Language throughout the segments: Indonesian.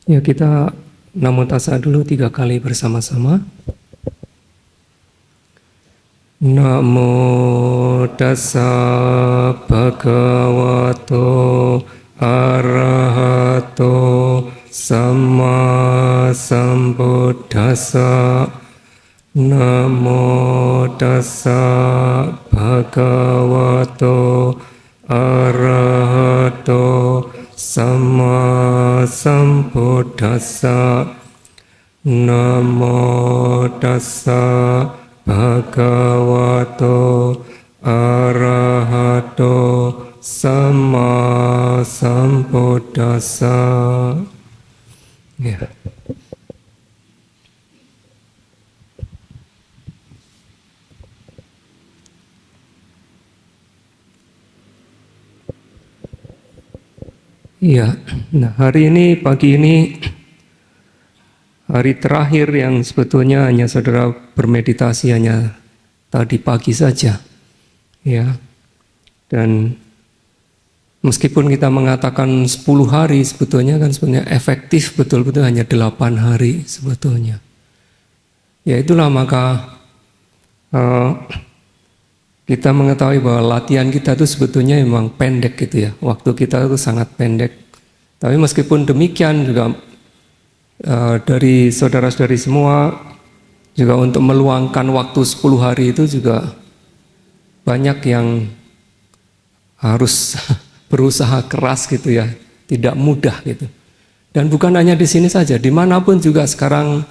Ya, kita Namo Tassa dulu 3 kali bersama-sama. Namo Tassa Bhagavato Arahato Samma Sambuddhassa. Namo Tassa Bhagavato Arahato Samma Sambuddhassa. Namo Tassa Bhagavato Arahato Samma Sambuddhassa. Ya. Iya, nah hari ini, pagi ini, hari terakhir yang sebetulnya hanya saudara bermeditasi hanya tadi pagi saja. Ya, dan meskipun kita mengatakan 10 hari, sebetulnya kan sebenarnya efektif betul-betul hanya 8 hari sebetulnya. Ya itulah maka kita mengetahui bahwa latihan kita itu sebetulnya memang pendek gitu ya. Waktu kita itu sangat pendek. Tapi meskipun demikian juga dari saudara-saudari semua juga untuk meluangkan waktu 10 hari itu juga banyak yang harus berusaha keras gitu ya. Tidak mudah gitu. Dan bukan hanya di sini saja, dimanapun juga sekarang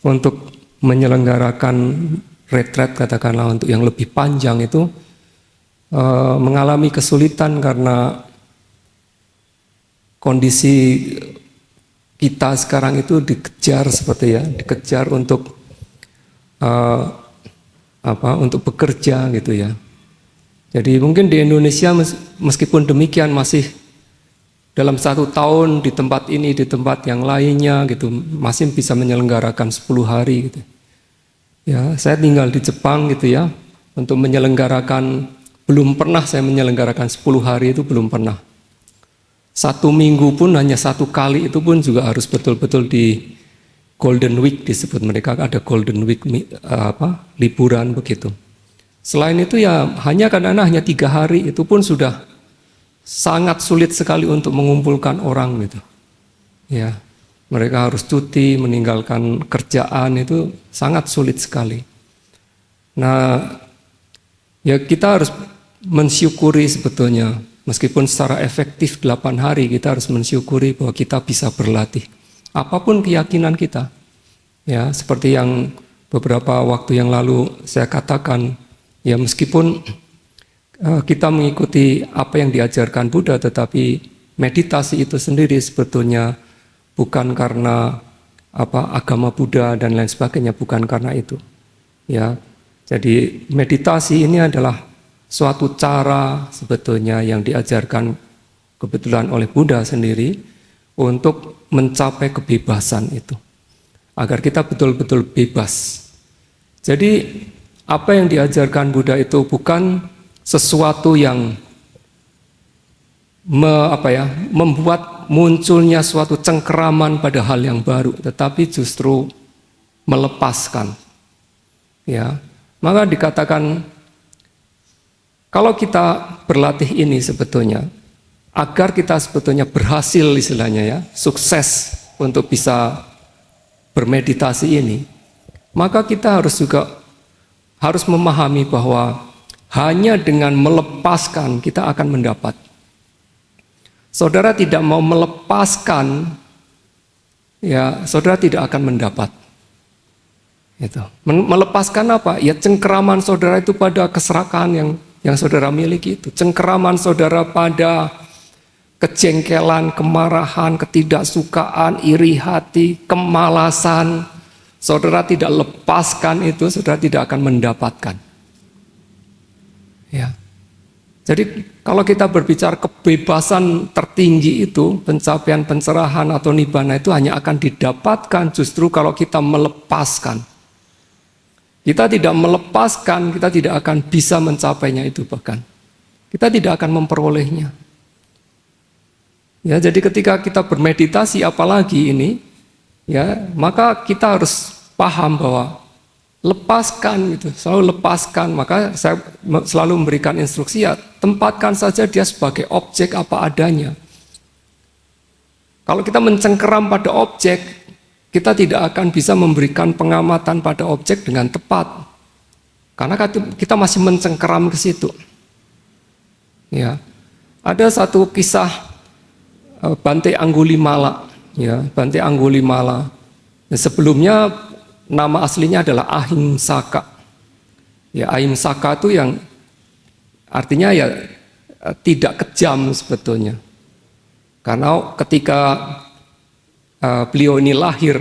untuk menyelenggarakan retret katakanlah untuk yang lebih panjang itu mengalami kesulitan karena kondisi kita sekarang itu dikejar seperti ya, dikejar untuk untuk bekerja gitu ya. Jadi mungkin di Indonesia meskipun demikian masih dalam 1 tahun di tempat ini, di tempat yang lainnya gitu, masih bisa menyelenggarakan 10 hari gitu. Ya, saya tinggal di Jepang gitu ya, untuk menyelenggarakan, belum pernah saya menyelenggarakan 10 hari itu belum pernah. 1 minggu pun hanya 1 kali itu pun juga harus betul-betul di Golden Week disebut, mereka ada Golden Week liburan begitu. Selain itu ya kadang-kadang hanya 3 hari itu pun sudah sangat sulit sekali untuk mengumpulkan orang gitu. Ya. Mereka harus cuti, meninggalkan kerjaan itu sangat sulit sekali. Nah, ya kita harus mensyukuri sebetulnya, meskipun secara efektif 8 hari, kita harus mensyukuri bahwa kita bisa berlatih. Apapun keyakinan kita, ya seperti yang beberapa waktu yang lalu saya katakan, ya meskipun kita mengikuti apa yang diajarkan Buddha, tetapi meditasi itu sendiri sebetulnya bukan karena agama Buddha dan lain sebagainya, bukan karena itu. Ya, jadi meditasi ini adalah suatu cara sebetulnya yang diajarkan kebetulan oleh Buddha sendiri untuk mencapai kebebasan itu, agar kita betul-betul bebas. Jadi apa yang diajarkan Buddha itu bukan sesuatu yang membuat munculnya suatu cengkeraman pada hal yang baru, tetapi justru melepaskan. Ya, maka dikatakan kalau kita berlatih ini sebetulnya agar kita sebetulnya berhasil istilahnya ya, sukses untuk bisa bermeditasi ini, maka kita harus memahami bahwa hanya dengan melepaskan kita akan mendapat. Saudara tidak mau melepaskan, ya saudara tidak akan mendapat. Itu. Melepaskan apa? Ya cengkeraman saudara itu pada keserakahan yang saudara miliki itu. Cengkeraman saudara pada kejengkelan, kemarahan, ketidaksukaan, iri hati, kemalasan. Saudara tidak lepaskan itu, saudara tidak akan mendapatkan. Ya. Jadi kalau kita berbicara kebebasan tertinggi itu, pencapaian pencerahan atau nibbana itu hanya akan didapatkan justru kalau kita melepaskan. Kita tidak melepaskan, kita tidak akan bisa mencapainya itu bahkan. Kita tidak akan memperolehnya. Ya, jadi ketika kita bermeditasi apalagi ini, ya, maka kita harus paham bahwa lepaskan gitu, selalu lepaskan. Maka saya selalu memberikan instruksi, ya, tempatkan saja dia sebagai objek apa adanya. Kalau kita mencengkeram pada objek, kita tidak akan bisa memberikan pengamatan pada objek dengan tepat. Karena kita masih mencengkeram ke situ. Ya. Ada satu kisah Bante Anggulimala, ya, Bante Anggulimala. Sebelumnya nama aslinya adalah Ahimsaka. Ya, Ahimsaka itu yang artinya ya tidak kejam sebetulnya. Karena ketika beliau ini lahir,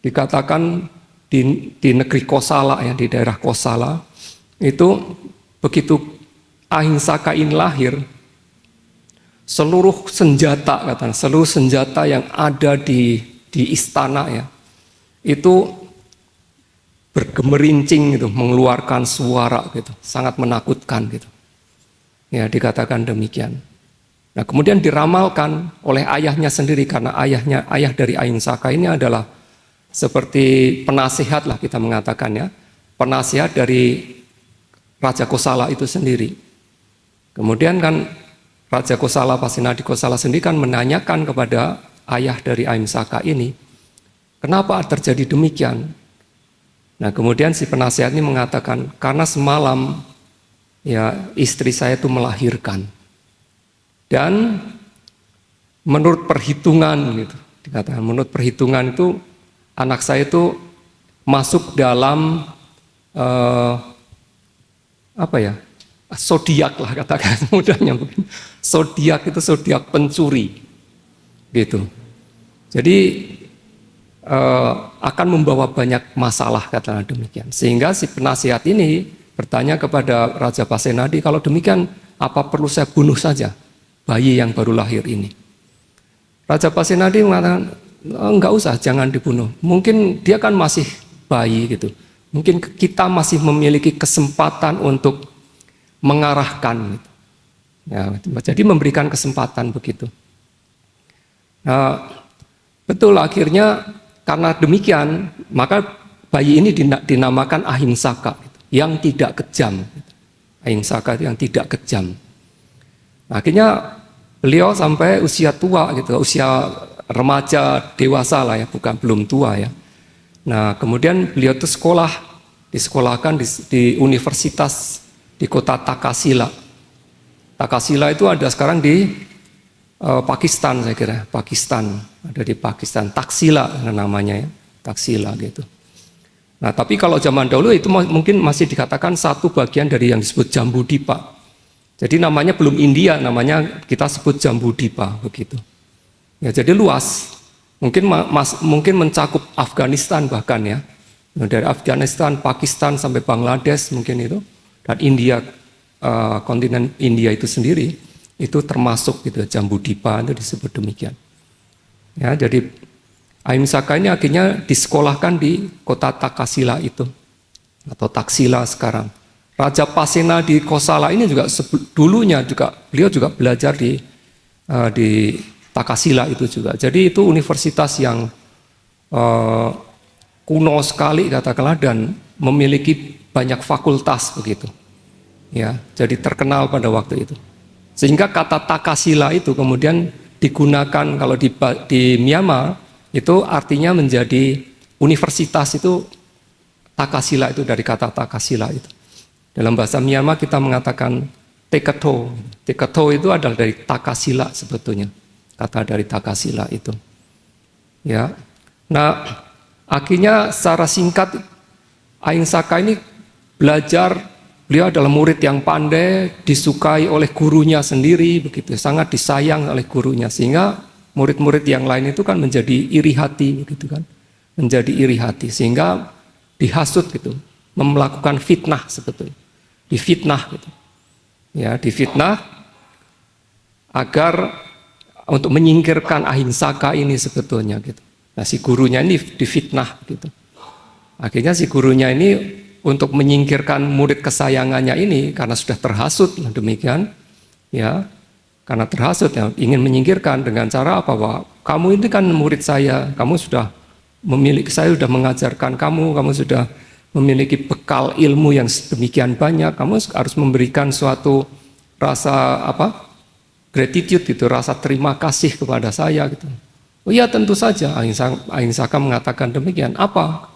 dikatakan di negeri Kosala, ya, di daerah Kosala, itu begitu Ahimsaka ini lahir, seluruh senjata, katanya, seluruh senjata yang ada di istana, ya, itu bergemerincing gitu, mengeluarkan suara gitu, sangat menakutkan gitu. Ya, dikatakan demikian. Nah, kemudian diramalkan oleh ayahnya sendiri, karena ayah dari Ahimsaka ini adalah seperti penasihat lah kita mengatakan, ya, penasihat dari Raja Kosala itu sendiri. Kemudian kan Raja Kosala, Pasenadi Kosala sendiri kan menanyakan kepada ayah dari Ahimsaka ini, kenapa terjadi demikian? Nah, kemudian si penasihat ini mengatakan, karena semalam, ya, istri saya itu melahirkan. Dan menurut perhitungan gitu, dikatakan menurut perhitungan itu anak saya itu masuk dalam zodiak lah, katakan mudahnya mungkin. Zodiak itu zodiak pencuri, gitu. Jadi akan membawa banyak masalah, katakan demikian. Sehingga si penasihat ini bertanya kepada Raja Pasenadi, kalau demikian apa perlu saya bunuh saja bayi yang baru lahir ini? Raja Pasenadi mengatakan, enggak usah, jangan dibunuh. Mungkin dia kan masih bayi gitu. Mungkin kita masih memiliki kesempatan untuk mengarahkan gitu. Ya, jadi memberikan kesempatan begitu. Nah, betul, akhirnya karena demikian maka bayi ini dinamakan Ahimsaka gitu, yang tidak kejam gitu. Ahimsaka yang tidak kejam. Nah, akhirnya beliau sampai usia tua gitu, usia remaja dewasa lah, ya, bukan belum tua, ya. Nah, kemudian beliau itu disekolahkan di universitas di kota Takasila. Takasila itu ada sekarang di Pakistan, saya kira. Pakistan, ada di Pakistan. Taksila namanya, ya. Taksila gitu. Nah, tapi kalau zaman dahulu itu mungkin masih dikatakan satu bagian dari yang disebut Jambudipa. Jadi namanya belum India, namanya kita sebut Jambudipa begitu. Ya, jadi luas. Mungkin mencakup Afghanistan bahkan, ya. Dari Afghanistan, Pakistan sampai Bangladesh mungkin itu. Dan India, kontinen India itu sendiri, itu termasuk gitu, Jambudipa itu disebut demikian. Ya, jadi Ahimsaka ini akhirnya disekolahkan di kota Takasila itu, atau Taksila sekarang. Raja Pasenadi Kosala ini juga dulunya juga beliau juga belajar di Takasila itu juga. Jadi itu universitas yang kuno sekali katakanlah, dan memiliki banyak fakultas begitu. Ya, jadi terkenal pada waktu itu. Sehingga kata Takasila itu kemudian digunakan kalau di Myanmar, itu artinya menjadi universitas itu. Takasila itu dari kata Takasila itu. Dalam bahasa Myanmar kita mengatakan Tekato. Tekato itu adalah dari Takasila sebetulnya. Kata dari Takasila itu. Ya. Nah, akhirnya secara singkat Ahimsaka ini belajar, beliau adalah murid yang pandai, disukai oleh gurunya sendiri, begitu, sangat disayang oleh gurunya, sehingga murid-murid yang lain itu kan menjadi iri hati, begitu kan, menjadi iri hati, sehingga dihasut gitu, melakukan fitnah sebetulnya, difitnah gitu, ya, difitnah agar untuk menyingkirkan Ahimsaka ini sebetulnya gitu. Nah, si gurunya ini difitnah gitu. Akhirnya si gurunya ini untuk menyingkirkan murid kesayangannya ini karena sudah terhasut demikian, ya, karena terhasut ya, ingin menyingkirkan dengan cara apa, bahwa kamu ini kan murid saya, kamu sudah memiliki, saya sudah mengajarkan kamu sudah memiliki bekal ilmu yang sedemikian banyak, kamu harus memberikan suatu rasa apa, gratitude gitu, rasa terima kasih kepada saya gitu. Oh iya tentu saja, Ahinsaka mengatakan demikian. Apa?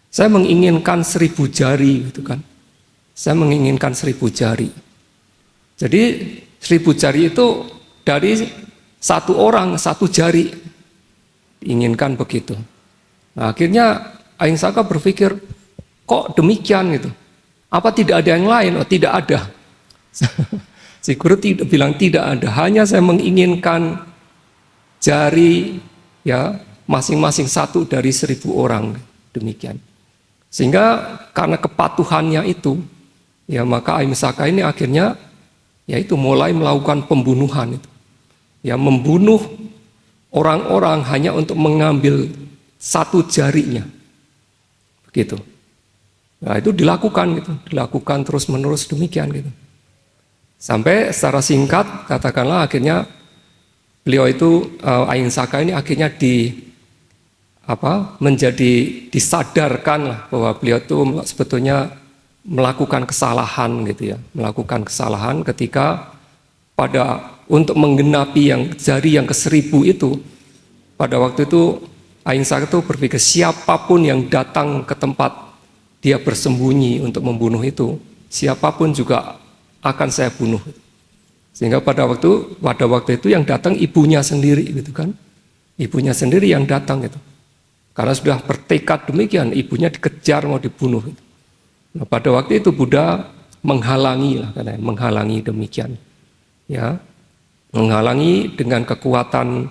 Saya menginginkan 1000 jari gitu kan. Saya menginginkan 1000 jari. Jadi 1000 jari itu dari satu orang, satu jari. Inginkan begitu. Nah, akhirnya Ahinsaka berpikir, kok demikian gitu. Apa tidak ada yang lain? Oh tidak ada. Si guru bilang tidak ada. Hanya saya menginginkan jari ya masing-masing satu dari 1000 orang, demikian. Sehingga karena kepatuhannya itu, ya maka Ahinsaka ini akhirnya yaitu mulai melakukan pembunuhan itu. Ya membunuh orang-orang hanya untuk mengambil satu jarinya. Begitu. Nah, itu dilakukan gitu, dilakukan terus-menerus demikian gitu. Sampai secara singkat katakanlah akhirnya beliau itu Ahinsaka ini akhirnya disadarkan lah bahwa beliau itu sebetulnya melakukan kesalahan gitu ya, melakukan kesalahan ketika untuk menggenapi yang jari yang ke-1000 itu, pada waktu itu Ahinsaka itu berpikir siapapun yang datang ke tempat dia bersembunyi untuk membunuh itu, siapapun juga akan saya bunuh. Sehingga pada waktu itu yang datang ibunya sendiri gitu kan. Ibunya sendiri yang datang gitu. Karena sudah bertekad demikian, ibunya dikejar mau dibunuh gitu. Nah, pada waktu itu Buddha menghalangi lah, katanya, menghalangi demikian. Ya. Menghalangi dengan kekuatan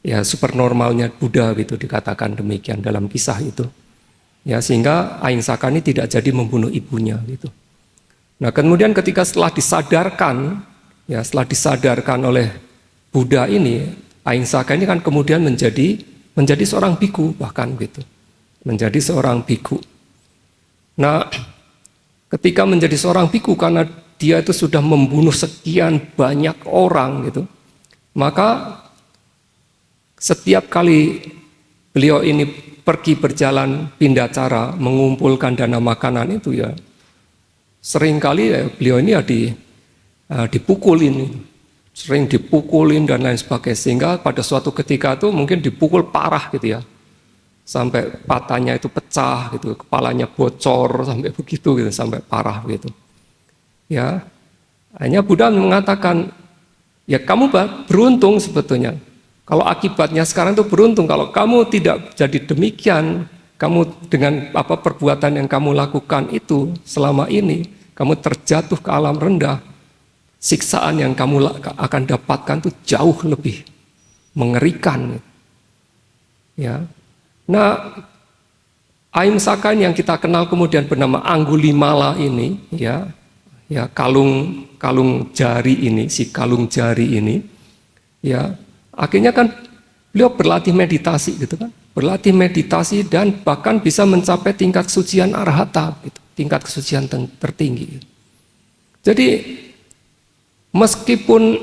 ya supernormalnya Buddha gitu, dikatakan demikian dalam kisah itu. Ya, sehingga Ahinsaka ini tidak jadi membunuh ibunya gitu. Nah, kemudian setelah disadarkan oleh Buddha ini, Ahinsaka ini kan kemudian menjadi seorang biku bahkan gitu. Menjadi seorang biku. Nah, ketika menjadi seorang biku karena dia itu sudah membunuh sekian banyak orang gitu, maka setiap kali beliau ini pergi berjalan pindah cara mengumpulkan dana makanan itu ya, seringkali ya, beliau ini ya dipukulin, sering dipukulin dan lain sebagainya, sehingga pada suatu ketika itu mungkin dipukul parah gitu ya, sampai patahnya itu pecah gitu, kepalanya bocor sampai begitu gitu, sampai parah gitu. Ya, hanya Buddha mengatakan, ya kamu beruntung sebetulnya. Kalau akibatnya sekarang itu beruntung, kalau kamu tidak jadi demikian, kamu dengan perbuatan yang kamu lakukan itu selama ini, kamu terjatuh ke alam rendah, siksaan yang kamu akan dapatkan itu jauh lebih mengerikan. Ya. Nah, Ahinsaka yang kita kenal kemudian bernama Anggulimala ini, ya kalung jari ini, si kalung jari ini, ya akhirnya kan beliau berlatih meditasi gitu kan, berlatih meditasi dan bahkan bisa mencapai tingkat kesucian arhata, gitu, tingkat kesucian tertinggi. Jadi meskipun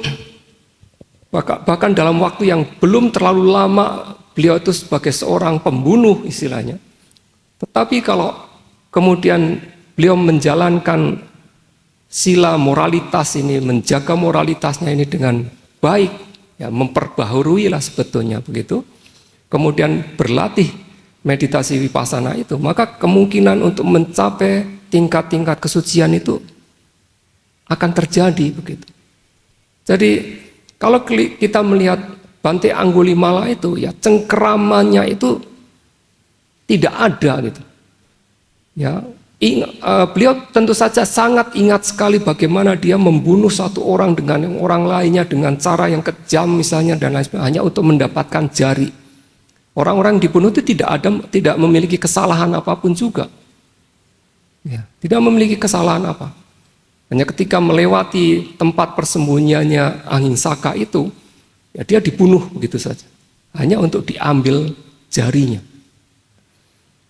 bahkan dalam waktu yang belum terlalu lama beliau itu sebagai seorang pembunuh istilahnya, tetapi kalau kemudian beliau menjalankan sila moralitas ini, menjaga moralitasnya ini dengan baik, ya memperbaharui lah sebetulnya begitu, kemudian berlatih meditasi vipassana itu, maka kemungkinan untuk mencapai tingkat-tingkat kesucian itu akan terjadi begitu. Jadi kalau kita melihat Bante Anggulimala itu, ya cengkeramannya itu tidak ada gitu. Ya, beliau tentu saja sangat ingat sekali bagaimana dia membunuh satu orang dengan yang orang lainnya dengan cara yang kejam misalnya dan lain sebagainya, hanya untuk mendapatkan jari. Orang-orang yang dibunuh itu tidak memiliki kesalahan apapun juga. Ya, tidak memiliki kesalahan apa. Hanya ketika melewati tempat persembunyiannya Ahinsaka itu, ya dia dibunuh begitu saja. Hanya untuk diambil jarinya.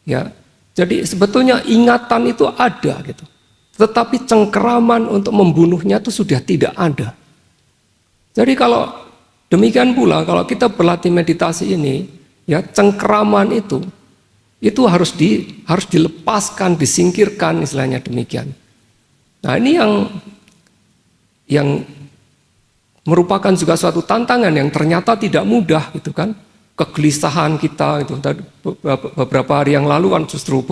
Ya, jadi sebetulnya ingatan itu ada gitu. Tetapi cengkeraman untuk membunuhnya itu sudah tidak ada. Jadi kalau demikian pula kalau kita berlatih meditasi ini, ya cengkeraman itu harus dilepaskan, disingkirkan istilahnya demikian. Nah, ini yang merupakan juga suatu tantangan yang ternyata tidak mudah gitu kan. Kegelisahan kita itu beberapa hari yang lalu kan justru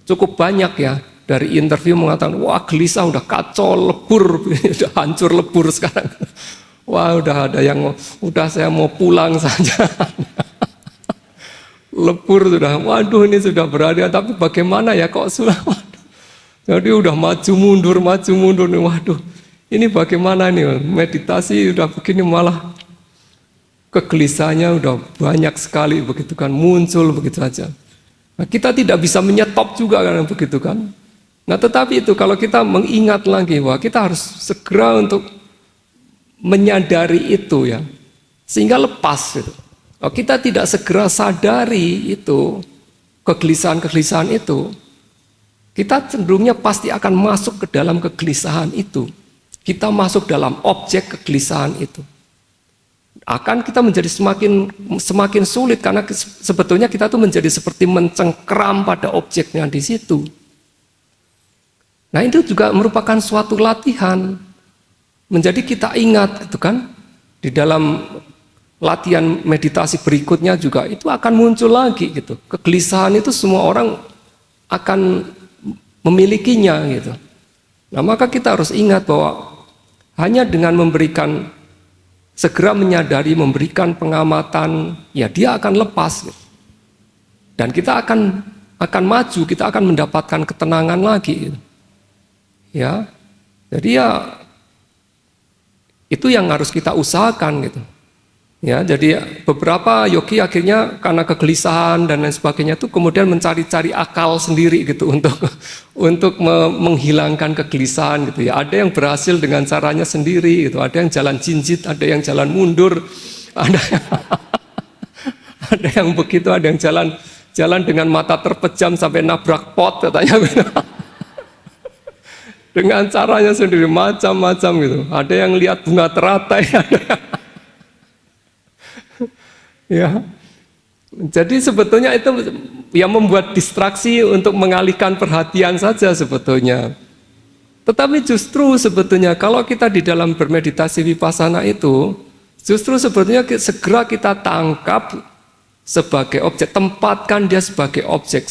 cukup banyak ya dari interview mengatakan wah gelisah, udah kacau, lebur, udah hancur lebur sekarang. Wah udah ada yang udah saya mau pulang saja. Lebur sudah, waduh ini sudah berada, tapi bagaimana ya kok sudah, waduh. Jadi udah maju mundur nih, waduh. Ini bagaimana nih meditasi udah begini malah kegelisahannya udah banyak sekali begitu kan, muncul begitu saja. Nah, kita tidak bisa menyetop juga kan begitu kan. Nah tetapi itu kalau kita mengingat lagi bahwa kita harus segera untuk menyadari itu ya, sehingga lepas gitu. Kita tidak segera sadari itu, kegelisahan-kegelisahan itu, kita cenderungnya pasti akan masuk ke dalam kegelisahan itu. Kita masuk dalam objek kegelisahan itu. Akan kita menjadi semakin sulit karena sebetulnya kita tuh menjadi seperti mencengkeram pada objeknya di situ. Nah itu juga merupakan suatu latihan. Menjadi kita ingat gitu kan, di dalam latihan meditasi berikutnya juga itu akan muncul lagi gitu. Kegelisahan itu semua orang akan memilikinya gitu. Nah maka kita harus ingat bahwa hanya dengan segera menyadari, memberikan pengamatan, ya dia akan lepas gitu. Dan kita akan maju, kita akan mendapatkan ketenangan lagi gitu. Ya, jadi ya itu yang harus kita usahakan gitu. Ya, jadi beberapa yogi akhirnya karena kegelisahan dan lain sebagainya itu kemudian mencari-cari akal sendiri gitu untuk menghilangkan kegelisahan gitu ya. Ada yang berhasil dengan caranya sendiri gitu, ada yang jalan jinjit, ada yang jalan mundur, ada yang begitu, ada yang jalan dengan mata terpejam sampai nabrak pot katanya gitu. Dengan caranya sendiri macam-macam gitu. Ada yang lihat bunga teratai, ada yang ya. Jadi sebetulnya itu ya membuat distraksi untuk mengalihkan perhatian saja sebetulnya. Tetapi justru sebetulnya kalau kita di dalam bermeditasi vipassana itu, justru sebetulnya segera kita tangkap sebagai objek, tempatkan dia sebagai objek.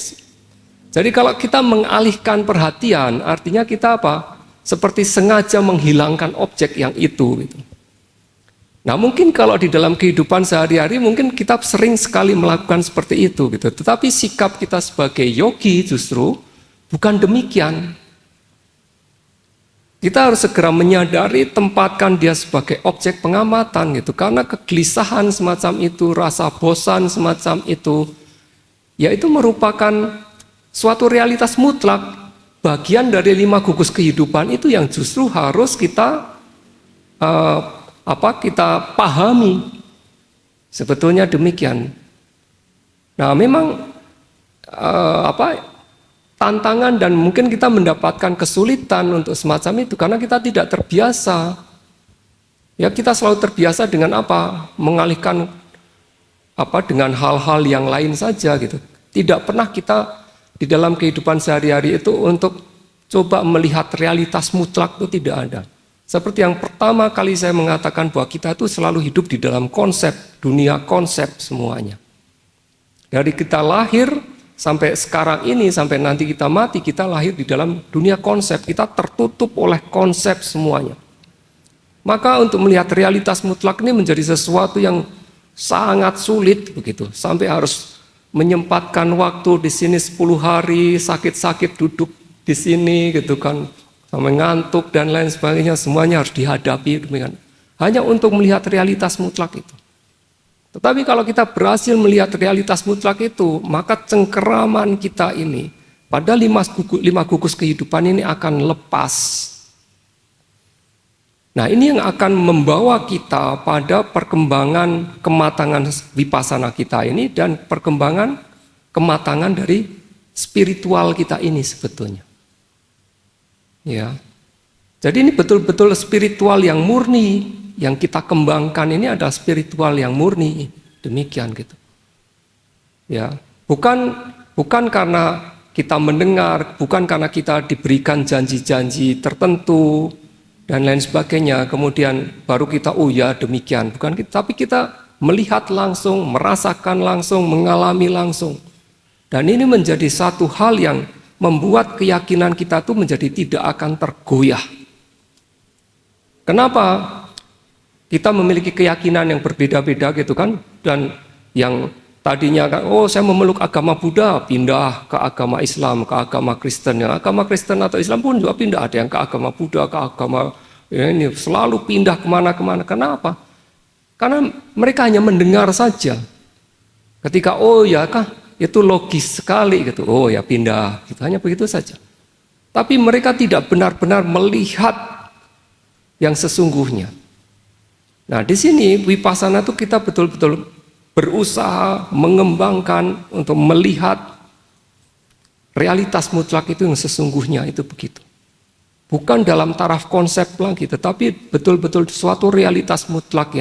Jadi kalau kita mengalihkan perhatian, artinya kita apa? Seperti sengaja menghilangkan objek yang itu gitu. Nah mungkin kalau di dalam kehidupan sehari-hari mungkin kita sering sekali melakukan seperti itu gitu. Tetapi sikap kita sebagai yogi justru bukan demikian. Kita harus segera menyadari, tempatkan dia sebagai objek pengamatan gitu. Karena kegelisahan semacam itu, rasa bosan semacam itu, ya itu merupakan suatu realitas mutlak, bagian dari 5 gugus kehidupan itu yang justru harus kita kita pahami. Sebetulnya demikian. Nah, memang tantangan dan mungkin kita mendapatkan kesulitan untuk semacam itu karena kita tidak terbiasa. Ya, kita selalu terbiasa dengan apa? Mengalihkan dengan hal-hal yang lain saja gitu. Tidak pernah kita di dalam kehidupan sehari-hari itu untuk coba melihat realitas mutlak itu tidak ada. Seperti yang pertama kali saya mengatakan bahwa kita itu selalu hidup di dalam konsep, dunia konsep semuanya. Dari kita lahir sampai sekarang ini, sampai nanti kita mati, kita lahir di dalam dunia konsep. Kita tertutup oleh konsep semuanya. Maka untuk melihat realitas mutlak ini menjadi sesuatu yang sangat sulit begitu. Sampai harus menyempatkan waktu di sini 10 hari, sakit-sakit duduk di sini gitu kan, sampai ngantuk dan lain sebagainya, semuanya harus dihadapi demikian. Hanya untuk melihat realitas mutlak itu. Tetapi kalau kita berhasil melihat realitas mutlak itu, maka cengkeraman kita ini pada 5 gugus kehidupan ini akan lepas. Nah, ini yang akan membawa kita pada perkembangan kematangan vipassana kita ini dan perkembangan kematangan dari spiritual kita ini sebetulnya. Ya. Jadi ini betul-betul spiritual yang murni, yang kita kembangkan ini adalah spiritual yang murni, demikian gitu. Ya, bukan karena kita mendengar, bukan karena kita diberikan janji-janji tertentu dan lain sebagainya, kemudian baru kita oh ya demikian, bukan, tapi kita melihat langsung, merasakan langsung, mengalami langsung. Dan ini menjadi satu hal yang membuat keyakinan kita itu menjadi tidak akan tergoyah. Kenapa? Kita memiliki keyakinan yang berbeda-beda gitu kan, dan yang tadinya kan, oh saya memeluk agama Buddha, pindah ke agama Islam, ke agama Kristen. Yang agama Kristen atau Islam pun juga pindah, ada yang ke agama Buddha, ke agama ini, selalu pindah kemana-kemana. Kenapa? Karena mereka hanya mendengar saja. Ketika oh ya kah, itu logis sekali gitu, oh ya pindah, gitu, hanya begitu saja. Tapi mereka tidak benar-benar melihat yang sesungguhnya. Nah di sini Vipassana itu kita betul-betul berusaha mengembangkan untuk melihat realitas mutlak itu yang sesungguhnya itu begitu. Bukan dalam taraf konsep lagi, tetapi betul-betul suatu realitas mutlak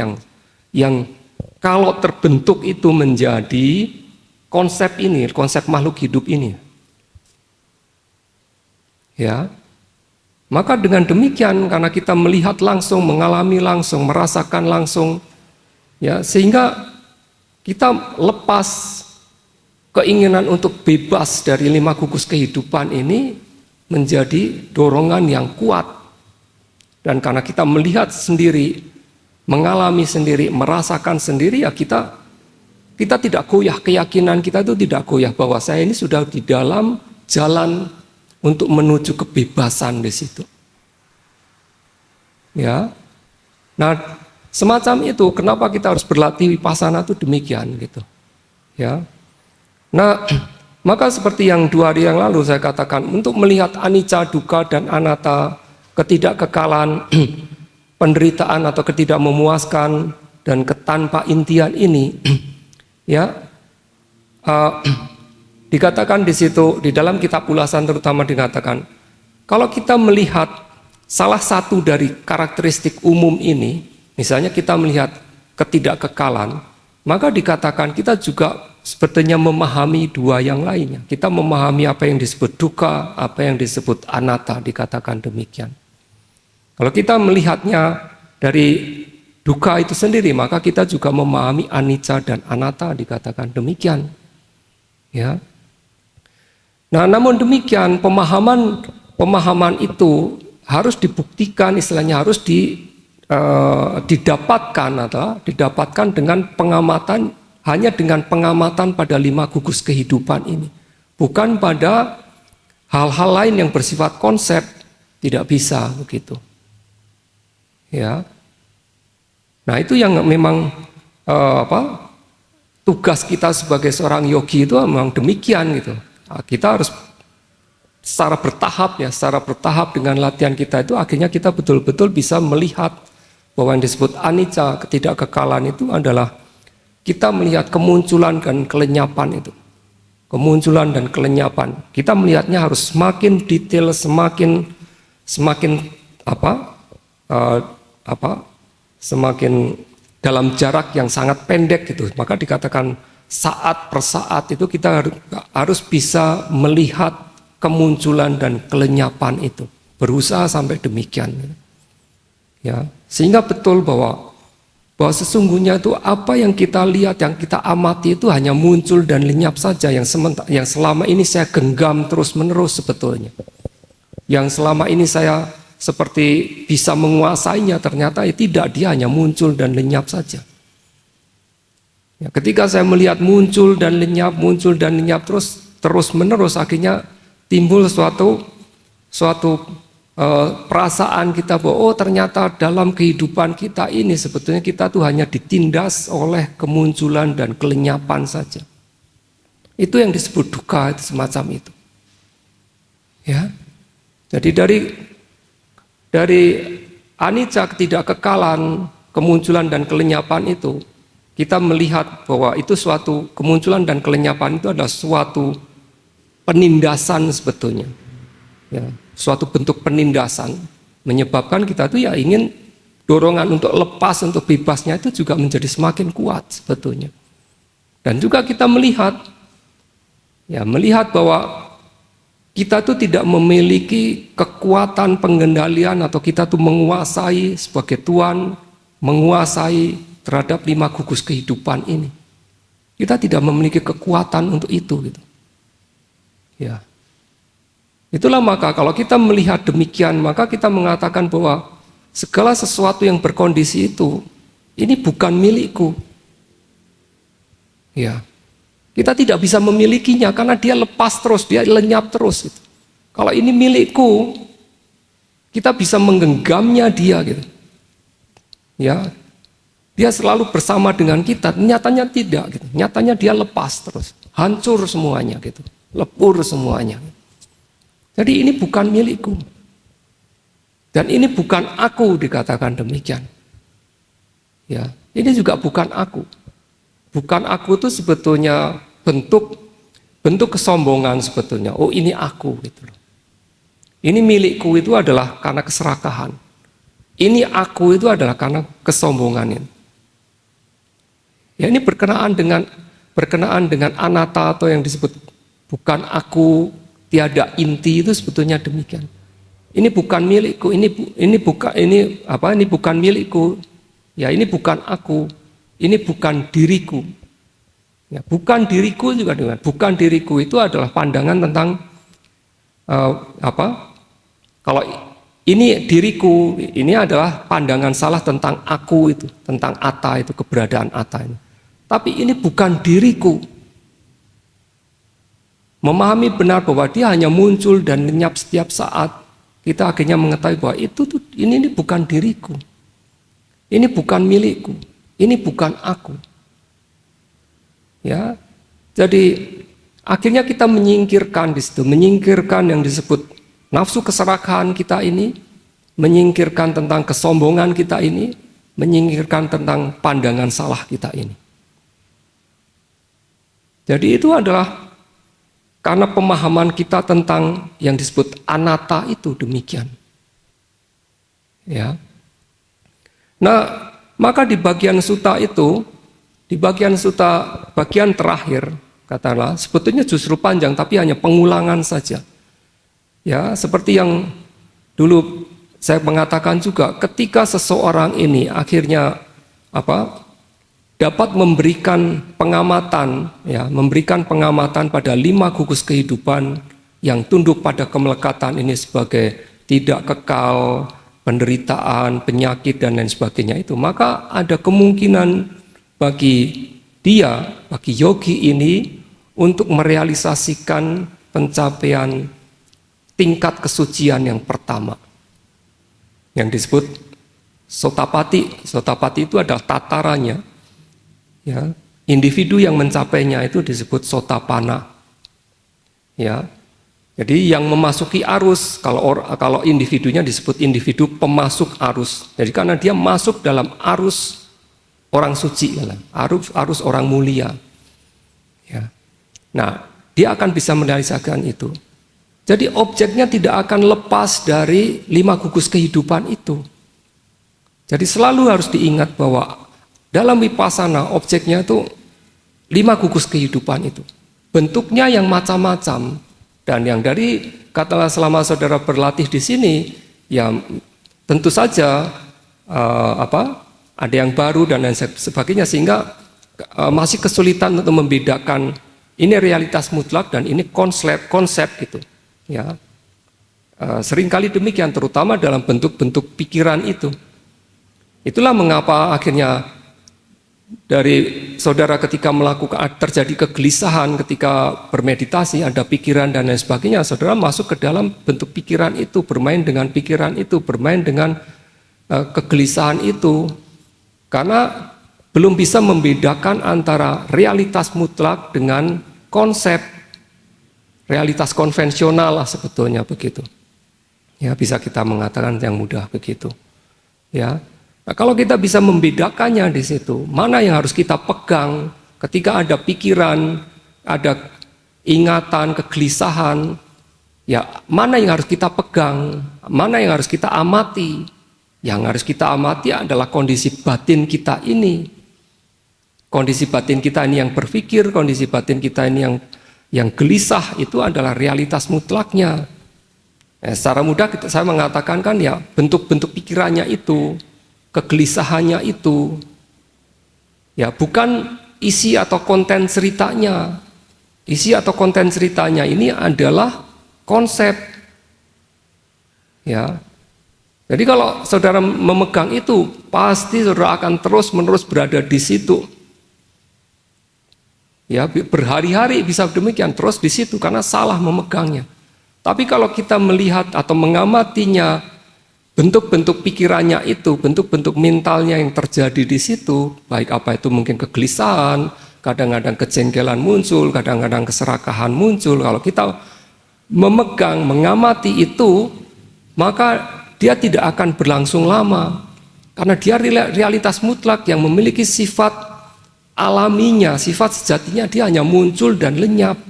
yang kalau terbentuk itu menjadi konsep ini, konsep makhluk hidup ini. Ya. Maka dengan demikian, karena kita melihat langsung, mengalami langsung, merasakan langsung, ya, sehingga kita lepas keinginan untuk bebas dari 5 gugus kehidupan ini menjadi dorongan yang kuat. Dan karena kita melihat sendiri, mengalami sendiri, merasakan sendiri, ya kita tidak goyah, keyakinan kita itu tidak goyah bahwa saya ini sudah di dalam jalan untuk menuju kebebasan di situ. Ya. Nah, semacam itu kenapa kita harus berlatih Vipassana itu demikian gitu. Ya. Nah, maka seperti yang 2 hari yang lalu saya katakan, untuk melihat anicca, dukkha dan anatta, ketidakkekalan, penderitaan atau ketidakmemuaskan dan ketanpa intian ini, ya, dikatakan di situ, di dalam kitab ulasan terutama dikatakan, kalau kita melihat salah satu dari karakteristik umum ini, misalnya kita melihat ketidakkekalan, maka dikatakan kita juga sebetulnya memahami 2 yang lainnya. Kita memahami apa yang disebut dukkha, apa yang disebut anatta, dikatakan demikian. Kalau kita melihatnya dari dukkha itu sendiri, maka kita juga memahami anicca dan anatta, dikatakan demikian. Ya. Nah, namun demikian pemahaman itu harus dibuktikan, istilahnya harus didapatkan atau didapatkan dengan pengamatan, hanya dengan pengamatan pada 5 gugus kehidupan ini, bukan pada hal-hal lain yang bersifat konsep, tidak bisa begitu. Ya, nah itu yang memang tugas kita sebagai seorang yogi itu memang demikian gitu. Kita harus secara bertahap dengan latihan kita itu akhirnya kita betul-betul bisa melihat bahwa yang disebut anicca, ketidakkekalan itu adalah kita melihat kemunculan dan kelenyapan itu. Kemunculan dan kelenyapan. Kita melihatnya harus semakin detail, semakin semakin dalam jarak yang sangat pendek gitu. Maka dikatakan saat per saat itu kita harus bisa melihat kemunculan dan kelenyapan itu, berusaha sampai demikian. Ya, sehingga betul bahwa sesungguhnya itu apa yang kita lihat, yang kita amati itu hanya muncul dan lenyap saja, yang selama ini saya genggam terus-menerus sebetulnya. Yang selama ini saya seperti bisa menguasainya, ternyata tidak, dia hanya muncul dan lenyap saja. Ya, ketika saya melihat muncul dan lenyap terus menerus, akhirnya timbul suatu perasaan kita bahwa oh ternyata dalam kehidupan kita ini sebetulnya kita tuh hanya ditindas oleh kemunculan dan kelenyapan saja. Itu yang disebut dukkha, itu semacam itu. Ya, jadi dari anicca, ketidakkekalan, kemunculan dan kelenyapan itu, kita melihat bahwa itu suatu kemunculan dan kelenyapan itu adalah suatu penindasan sebetulnya. Ya, suatu bentuk penindasan menyebabkan kita tuh ya ingin dorongan untuk lepas, untuk bebasnya itu juga menjadi semakin kuat sebetulnya. Dan juga kita melihat bahwa kita tuh tidak memiliki kekuatan pengendalian atau kita tuh menguasai sebagai Tuhan, menguasai terhadap 5 gugus kehidupan ini. Kita tidak memiliki kekuatan untuk itu gitu. Ya. Itulah maka kalau kita melihat demikian, maka kita mengatakan bahwa segala sesuatu yang berkondisi itu, ini bukan milikku. Ya. Kita tidak bisa memilikinya karena dia lepas terus, dia lenyap terus gitu. Kalau ini milikku, kita bisa menggenggamnya dia gitu. Ya. Dia selalu bersama dengan kita, nyatanya tidak gitu. Nyatanya dia lepas terus, hancur semuanya gitu. Lebur semuanya. Jadi ini bukan milikku. Dan ini bukan aku, dikatakan demikian. Ya, ini juga bukan aku. Bukan aku itu sebetulnya bentuk kesombongan sebetulnya. Oh, ini aku gitu loh. Ini milikku itu adalah karena keserakahan. Ini aku itu adalah karena kesombongan ini. Ya, ini berkenaan dengan anatta atau yang disebut bukan aku, tiada inti, itu sebetulnya demikian. Ini bukan milikku, ini bukan milikku. Ya, ini bukan aku, ini bukan diriku. Ya, bukan diriku juga dengan bukan diriku itu adalah pandangan tentang kalau ini diriku, ini adalah pandangan salah tentang aku itu, tentang atta itu, keberadaan atta ini. Tapi ini bukan diriku. Memahami benar bahwa dia hanya muncul dan lenyap setiap saat, kita akhirnya mengetahui bahwa ini bukan diriku. Ini bukan milikku. Ini bukan aku. Ya. Jadi akhirnya kita menyingkirkan di situ, menyingkirkan yang disebut nafsu keserakahan kita ini, menyingkirkan tentang kesombongan kita ini, menyingkirkan tentang pandangan salah kita ini. Jadi itu adalah karena pemahaman kita tentang yang disebut anatta itu demikian. Ya. Nah, maka di bagian sutta itu, di bagian sutta bagian terakhir, katakanlah, sebetulnya justru panjang tapi hanya pengulangan saja. Ya, seperti yang dulu saya mengatakan juga, ketika seseorang ini akhirnya dapat memberikan pengamatan, ya, memberikan pengamatan pada 5 gugus kehidupan yang tunduk pada kemelekatan ini sebagai tidak kekal, penderitaan, penyakit dan lain sebagainya itu, maka ada kemungkinan bagi dia, bagi yogi ini untuk merealisasikan pencapaian tingkat kesucian yang pertama yang disebut sotapati. Sotapati itu adalah tatarannya. Ya, individu yang mencapainya itu disebut sotapanna. Ya, jadi yang memasuki arus, kalau individunya disebut individu pemasuk arus. Jadi karena dia masuk dalam arus orang suci, arus orang mulia. Ya, nah dia akan bisa merealisasikan itu. Jadi objeknya tidak akan lepas dari 5 gugus kehidupan itu. Jadi selalu harus diingat bahwa dalam vipassana objeknya itu 5 gugus kehidupan itu. Bentuknya yang macam-macam dan yang dari katalah selama saudara berlatih di sini, ya tentu saja ada yang baru dan lain sebagainya sehingga masih kesulitan untuk membedakan ini realitas mutlak dan ini konsep gitu. Ya, seringkali demikian, terutama dalam bentuk-bentuk pikiran itu. Itulah mengapa akhirnya dari saudara ketika melakukan terjadi kegelisahan ketika bermeditasi, ada pikiran dan lain sebagainya, saudara masuk ke dalam bentuk pikiran itu, bermain dengan pikiran itu, bermain dengan kegelisahan itu, karena belum bisa membedakan antara realitas mutlak dengan konsep realitas konvensional lah sebetulnya begitu. Ya, bisa kita mengatakan yang mudah begitu. Ya. Nah, kalau kita bisa membedakannya di situ, mana yang harus kita pegang ketika ada pikiran, ada ingatan, kegelisahan, ya mana yang harus kita pegang, mana yang harus kita amati, Yang harus kita amati adalah kondisi batin kita ini. Kondisi batin kita ini yang berpikir, kondisi batin kita ini yang gelisah, itu adalah realitas mutlaknya. Secara mudah saya mengatakan kan ya, bentuk-bentuk pikirannya itu, kegelisahannya itu, ya bukan isi atau konten ceritanya. Isi atau konten ceritanya ini adalah konsep. Ya. Jadi kalau saudara memegang itu, pasti saudara akan terus-menerus berada di situ. Ya, berhari-hari bisa demikian, terus di situ karena salah memegangnya. Tapi kalau kita melihat atau mengamatinya, bentuk-bentuk pikirannya itu, bentuk-bentuk mentalnya yang terjadi di situ, baik apa itu mungkin kegelisahan, kadang-kadang kejengkelan muncul, kadang-kadang keserakahan muncul. Kalau kita memegang, mengamati itu, maka dia tidak akan berlangsung lama. Karena dia realitas mutlak yang memiliki sifat alaminya, sifat sejatinya, dia hanya muncul dan lenyap.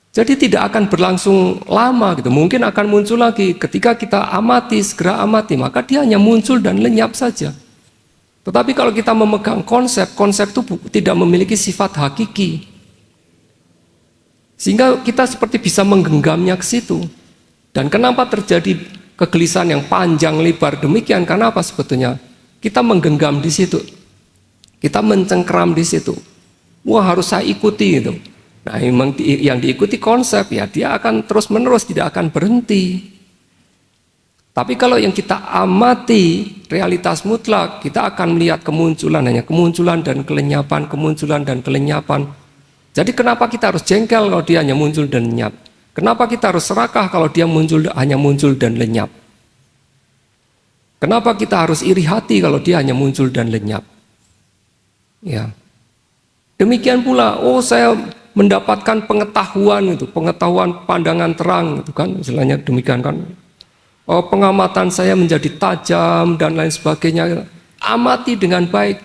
Jadi tidak akan berlangsung lama gitu. Mungkin akan muncul lagi ketika kita amati, segera amati, maka dia hanya muncul dan lenyap saja. Tetapi kalau kita memegang konsep, konsep itu tidak memiliki sifat hakiki. Sehingga kita seperti bisa menggenggamnya ke situ. Dan kenapa terjadi kegelisahan yang panjang lebar demikian? Karena apa sebetulnya? Kita menggenggam di situ. Kita mencengkeram di situ. Wah, harus saya ikuti itu. Nah, yang diikuti konsep ya, dia akan terus-menerus, tidak akan berhenti. Tapi kalau yang kita amati realitas mutlak, kita akan melihat kemunculan, hanya kemunculan dan kelenyapan, kemunculan dan kelenyapan. Jadi kenapa kita harus jengkel kalau dia hanya muncul dan lenyap? Kenapa kita harus serakah kalau dia hanya muncul dan lenyap? Kenapa kita harus iri hati kalau dia hanya muncul dan lenyap? Ya. Demikian pula, saya mendapatkan pengetahuan itu, pengetahuan pandangan terang itu kan, istilahnya demikian kan. Pengamatan saya menjadi tajam dan lain sebagainya. Amati dengan baik.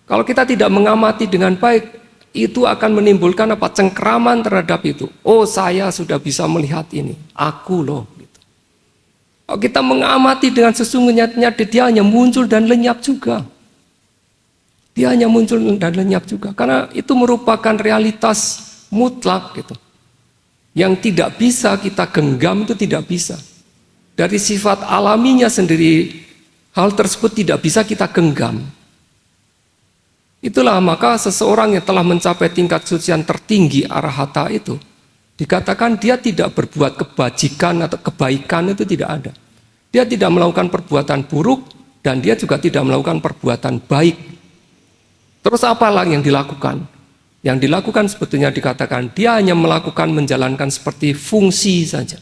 Kalau kita tidak mengamati dengan baik, itu akan menimbulkan apa? Cengkeraman terhadap itu. Saya sudah bisa melihat ini. Aku loh. Gitu. Kalau kita mengamati dengan sesungguhnya, dia hanya muncul dan lenyap juga. Dia hanya muncul dan lenyap juga. Karena itu merupakan realitas mutlak gitu. Yang tidak bisa kita genggam, itu tidak bisa. Dari sifat alaminya sendiri, hal tersebut tidak bisa kita genggam. Itulah maka seseorang yang telah mencapai tingkat kesucian tertinggi arahata itu, dikatakan dia tidak berbuat kebajikan atau kebaikan, itu tidak ada. Dia tidak melakukan perbuatan buruk dan dia juga tidak melakukan perbuatan baik. Terus apalah yang dilakukan? Yang dilakukan sebetulnya dikatakan dia hanya melakukan, menjalankan seperti fungsi saja.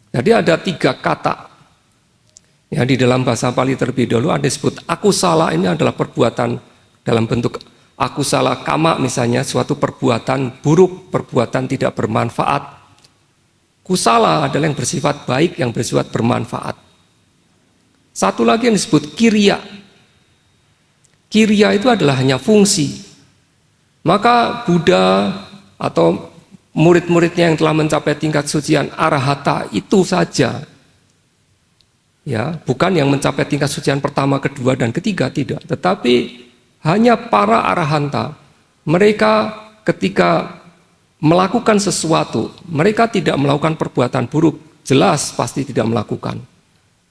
Jadi ada 3 kata. Ya, di dalam bahasa Pali terlebih dahulu ada disebut akusala, ini adalah perbuatan dalam bentuk akusala kama, misalnya suatu perbuatan buruk, perbuatan tidak bermanfaat. Kusala adalah yang bersifat baik, yang bersifat bermanfaat. Satu lagi yang disebut kiriya. Kiriya itu adalah hanya fungsi. Maka Buddha atau murid-muridnya yang telah mencapai tingkat sucian arahata itu saja, ya, bukan yang mencapai tingkat sucian pertama, kedua, dan ketiga, tidak. Tetapi hanya para arahanta. Mereka ketika melakukan sesuatu, mereka tidak melakukan perbuatan buruk, jelas pasti tidak melakukan.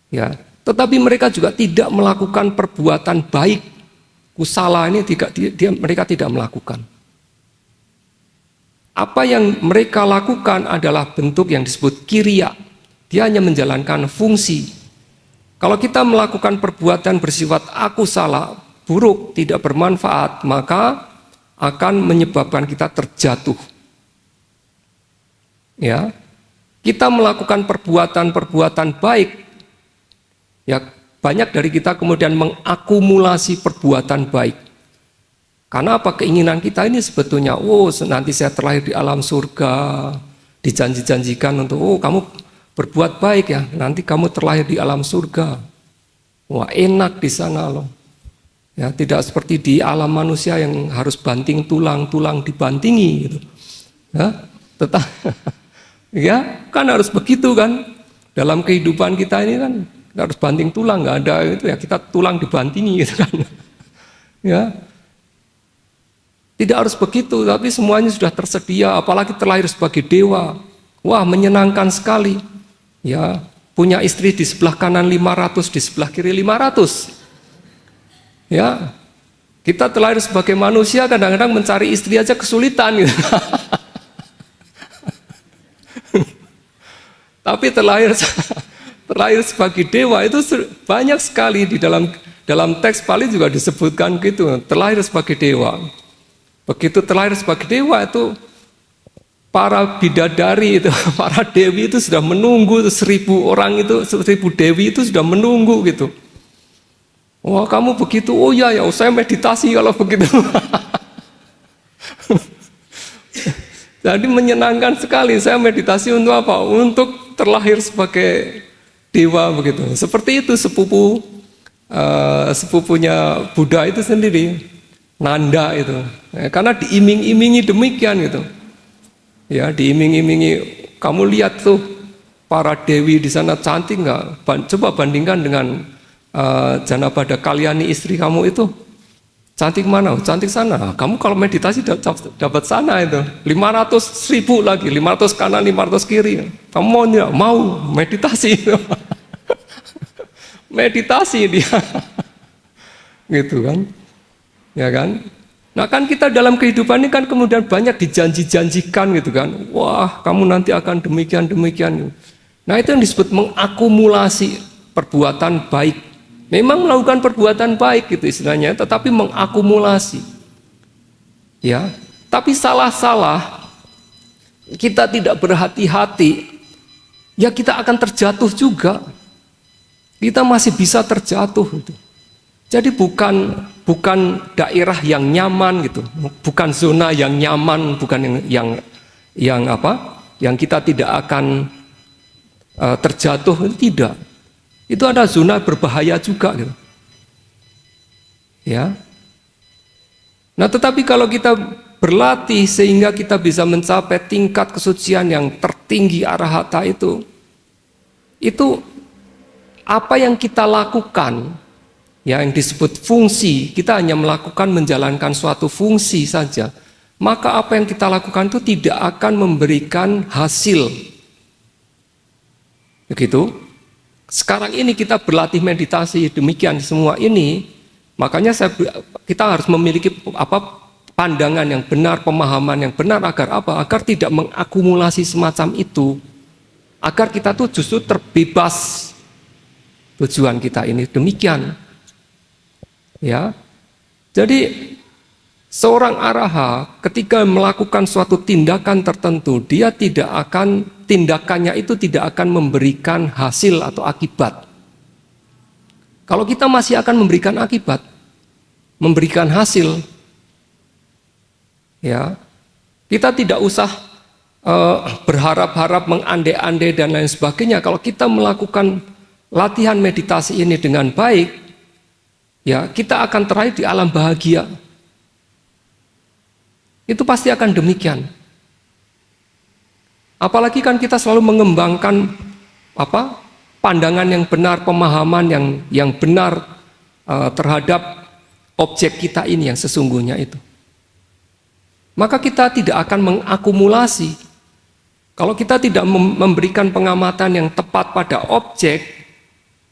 Ya, tetapi mereka juga tidak melakukan perbuatan baik. Kusala ini mereka tidak melakukan. Apa yang mereka lakukan adalah bentuk yang disebut kiriya. Dia hanya menjalankan fungsi. Kalau kita melakukan perbuatan bersifat akusala, buruk, tidak bermanfaat, maka akan menyebabkan kita terjatuh. Ya, kita melakukan perbuatan-perbuatan baik, ya banyak dari kita kemudian mengakumulasi perbuatan baik. Karena apa? Keinginan kita ini sebetulnya, nanti saya terlahir di alam surga, dijanji-janjikan untuk, kamu berbuat baik ya, nanti kamu terlahir di alam surga. Wah, enak di sana loh. Ya, tidak seperti di alam manusia yang harus banting tulang dibantingi gitu. Ya, Ya, kan harus begitu kan. Dalam kehidupan kita ini kan kita harus banting tulang, nggak ada itu ya kita tulang dibantingi gitu kan. Ya, tidak harus begitu, tapi semuanya sudah tersedia. Apalagi terlahir sebagai dewa, wah menyenangkan sekali. Ya, punya istri di sebelah kanan 500, di sebelah kiri 500. Ya, kita terlahir sebagai manusia kadang-kadang mencari istri aja kesulitan gitu. Tapi terlahir sebagai dewa itu banyak sekali di dalam teks Pali juga disebutkan gitu, terlahir sebagai dewa. Begitu terlahir sebagai dewa itu para bidadari itu, para dewi itu sudah menunggu, 1000 orang itu, 1000 dewi itu sudah menunggu gitu. Wah kamu begitu, oh ya saya meditasi kalau begitu. Jadi menyenangkan sekali, saya meditasi untuk apa? Untuk terlahir sebagai dewa begitu. Seperti itu sepupunya Buddha itu sendiri, Nanda itu. Karena diiming-imingi demikian gitu. Ya, diiming-imingi, kamu lihat tuh para dewi di sana cantik nggak? Coba bandingkan dengan Janabada Kalyani istri kamu itu. Cantik mana? Cantik sana. Kamu kalau meditasi dapat sana itu. 500.000 lagi, 500 kanan, 500 kiri. Kamu mau tidak? Mau meditasi. Meditasi dia. Gitu kan. Ya kan? Nah kan kita dalam kehidupan ini kan kemudian banyak dijanji-janjikan gitu kan. Wah, kamu nanti akan demikian. Nah itu yang disebut mengakumulasi perbuatan baik. Memang melakukan perbuatan baik gitu istilahnya, tetapi mengakumulasi. Ya, tapi salah-salah kita tidak berhati-hati, ya kita akan terjatuh juga. Kita masih bisa terjatuh gitu. Jadi bukan daerah yang nyaman gitu, bukan zona yang nyaman, bukan yang apa? Yang kita tidak akan terjatuh, tidak. Itu ada zona berbahaya juga gitu. Ya. Nah, tetapi kalau kita berlatih sehingga kita bisa mencapai tingkat kesucian yang tertinggi arahata itu apa yang kita lakukan, ya, yang disebut fungsi, kita hanya melakukan menjalankan suatu fungsi saja, maka apa yang kita lakukan itu tidak akan memberikan hasil. Begitu. Sekarang ini kita berlatih meditasi demikian semua ini, makanya kita harus memiliki pandangan yang benar, pemahaman yang benar agar apa? Agar tidak mengakumulasi semacam itu, agar kita tuh justru terbebas. Tujuan kita ini demikian, ya. Jadi seorang araha ketika melakukan suatu tindakan tertentu, dia tindakannya itu tidak akan memberikan hasil atau akibat. Kalau kita masih akan memberikan akibat, memberikan hasil, ya, kita tidak usah berharap-harap, mengandai-andai dan lain sebagainya. Kalau kita melakukan latihan meditasi ini dengan baik, ya, kita akan teraih di alam bahagia. Itu pasti akan demikian. Apalagi kan kita selalu mengembangkan pandangan yang benar, pemahaman yang benar terhadap objek kita ini yang sesungguhnya itu. Maka kita tidak akan mengakumulasi. Kalau kita tidak memberikan pengamatan yang tepat pada objek,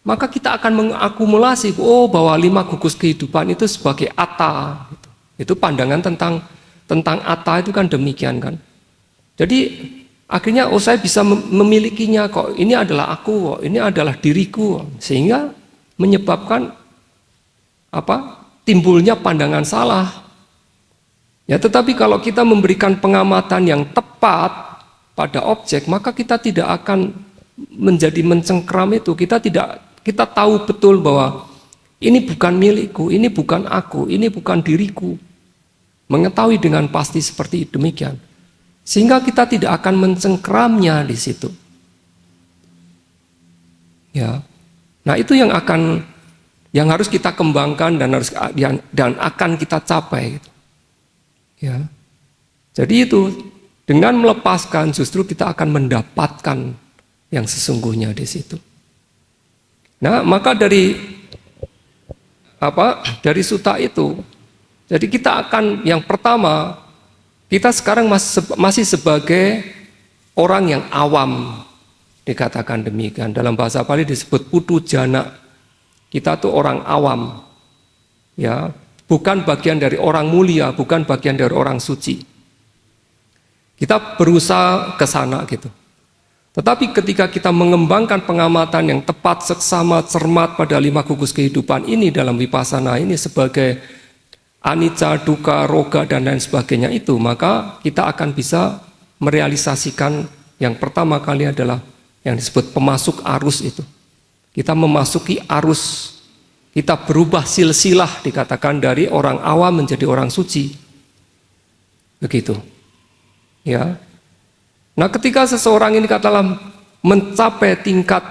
maka kita akan mengakumulasi, bahwa 5 gugus kehidupan itu sebagai atta. Itu pandangan tentang atta itu kan demikian kan. Jadi akhirnya saya bisa memilikinya kok, ini adalah aku kok, ini adalah diriku, sehingga menyebabkan timbulnya pandangan salah. Ya, tetapi kalau kita memberikan pengamatan yang tepat pada objek, maka kita tidak akan menjadi mencengkram itu. Kita tahu betul bahwa ini bukan milikku, ini bukan aku, ini bukan diriku. Mengetahui dengan pasti seperti demikian. Sehingga kita tidak akan mencengkramnya di situ. Ya. Nah, itu yang harus kita kembangkan dan akan kita capai gitu. Ya. Jadi itu Dengan melepaskan justru kita akan mendapatkan yang sesungguhnya di situ. Nah, maka dari suta itu, jadi kita akan yang pertama, kita sekarang masih sebagai orang yang awam, dikatakan demikian. Dalam bahasa Bali disebut putu jana. Kita tuh orang awam, ya, bukan bagian dari orang mulia, bukan bagian dari orang suci. Kita berusaha ke sana gitu. Tetapi ketika kita mengembangkan pengamatan yang tepat, seksama, cermat pada 5 gugus kehidupan ini dalam vipassana ini sebagai anicca, dukkha, roga, dan lain sebagainya itu, maka kita akan bisa merealisasikan yang pertama kali adalah yang disebut pemasuk arus itu. Kita memasuki arus, kita berubah silsilah dikatakan dari orang awam menjadi orang suci. Begitu. Ya. Nah, ketika seseorang ini katakanlah mencapai tingkat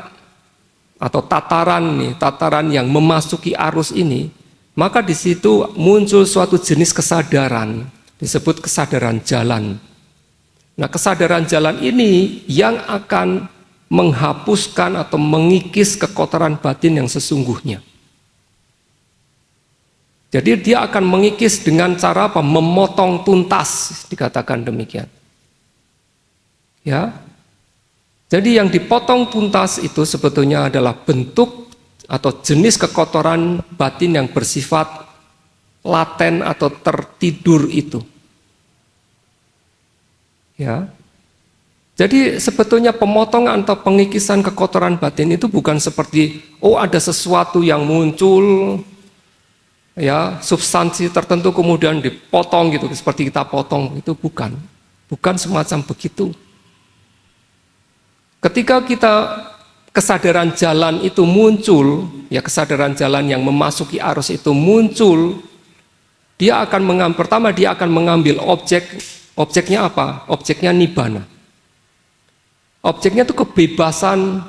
atau tataran yang memasuki arus ini, maka di situ muncul suatu jenis kesadaran, disebut kesadaran jalan. Nah, kesadaran jalan ini yang akan menghapuskan atau mengikis kekotoran batin yang sesungguhnya. Jadi dia akan mengikis dengan cara apa? Memotong tuntas, dikatakan demikian. Ya, jadi yang dipotong tuntas itu sebetulnya adalah bentuk atau jenis kekotoran batin yang bersifat laten atau tertidur itu. Ya, jadi sebetulnya pemotongan atau pengikisan kekotoran batin itu bukan seperti ada sesuatu yang muncul, ya substansi tertentu kemudian dipotong gitu seperti kita potong, itu bukan semacam begitu. Ketika kesadaran jalan itu muncul, ya kesadaran jalan yang memasuki arus itu muncul, dia akan mengambil objeknya apa? Objeknya nibbana. Objeknya itu kebebasan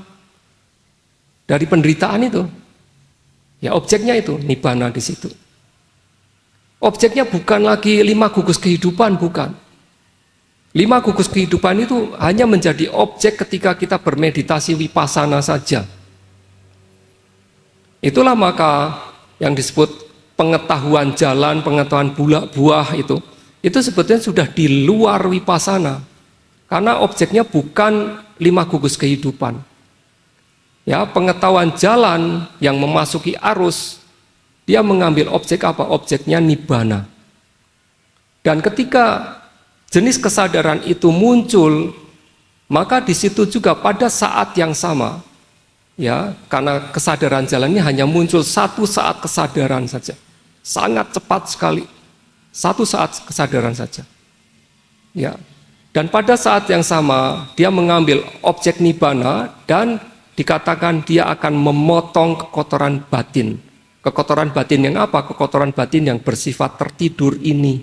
dari penderitaan itu. Ya objeknya itu nibbana di situ. Objeknya bukan lagi 5 gugus kehidupan, bukan. 5 gugus kehidupan itu hanya menjadi objek ketika kita bermeditasi vipassana saja. Itulah maka yang disebut pengetahuan jalan, pengetahuan buah itu sebetulnya sudah di luar vipassana. Karena objeknya bukan 5 gugus kehidupan. Ya, pengetahuan jalan yang memasuki arus, dia mengambil objek apa? Objeknya nibbana. Dan ketika jenis kesadaran itu muncul, maka di situ juga pada saat yang sama, ya, karena kesadaran jalan ini hanya muncul 1 saat kesadaran saja, sangat cepat sekali, 1 saat kesadaran saja, ya. Dan pada saat yang sama dia mengambil objek nibbana dan dikatakan dia akan memotong kekotoran batin. Kekotoran batin yang apa? Kekotoran batin yang bersifat tertidur ini.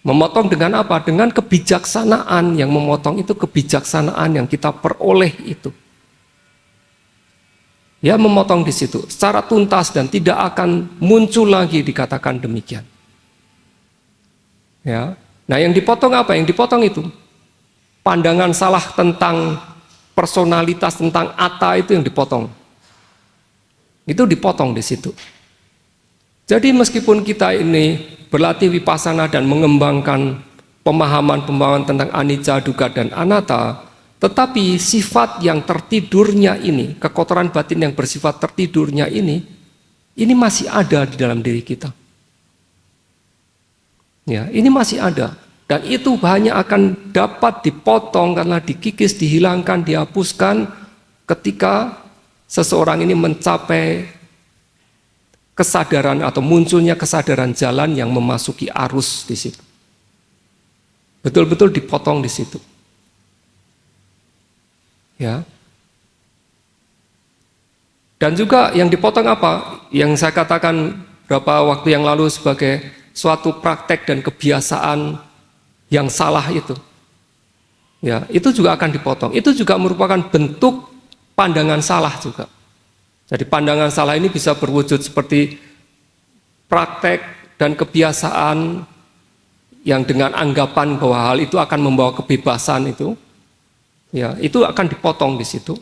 Memotong dengan apa? Dengan kebijaksanaan. Yang memotong itu kebijaksanaan yang kita peroleh itu. Ya, memotong di situ secara tuntas dan tidak akan muncul lagi, dikatakan demikian. Ya. Nah, yang dipotong apa? Yang dipotong itu pandangan salah tentang personalitas, tentang atta itu yang dipotong. Itu dipotong di situ. Jadi meskipun kita ini berlatih vipassana dan mengembangkan pemahaman tentang anicca, dukkha, dan anatta, tetapi sifat yang tertidurnya ini, kekotoran batin yang bersifat tertidurnya ini masih ada di dalam diri kita. Ya, ini masih ada. Dan itu hanya akan dapat dipotong karena dikikis, dihilangkan, dihapuskan ketika seseorang ini mencapai kesadaran atau munculnya kesadaran jalan yang memasuki arus di situ. Betul-betul dipotong di situ. Ya. Dan juga yang dipotong apa? Yang saya katakan beberapa waktu yang lalu sebagai suatu praktek dan kebiasaan yang salah itu. Ya, itu juga akan dipotong. Itu juga merupakan bentuk pandangan salah juga. Jadi pandangan salah ini bisa berwujud seperti praktek dan kebiasaan yang dengan anggapan bahwa hal itu akan membawa kebebasan itu, ya itu akan dipotong di situ.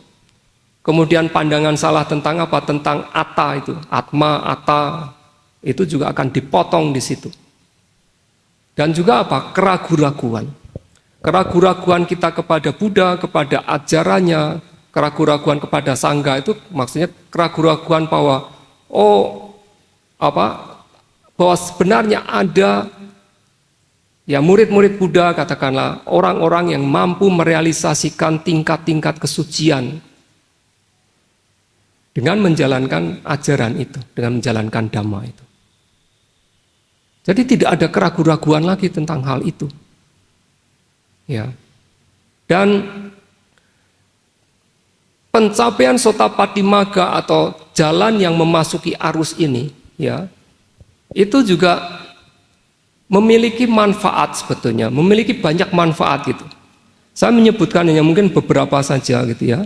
Kemudian pandangan salah tentang apa? Tentang atta itu, atma, atta, itu juga akan dipotong di situ. Dan juga apa? Keraguan-raguan. Keraguan-raguan kita kepada Buddha, kepada ajarannya, keraguan-raguan kepada Sangha itu maksudnya keraguan-raguan bahwa bahwa sebenarnya ada ya murid-murid Buddha, katakanlah orang-orang yang mampu merealisasikan tingkat-tingkat kesucian dengan menjalankan ajaran itu, dengan menjalankan Dhamma itu. Jadi tidak ada keraguan-raguan lagi tentang hal itu. Ya. Dan pencapaian Sotapadimagga atau jalan yang memasuki arus ini, ya, itu juga memiliki manfaat sebetulnya, memiliki banyak manfaat gitu. Saya menyebutkan hanya mungkin beberapa saja gitu ya.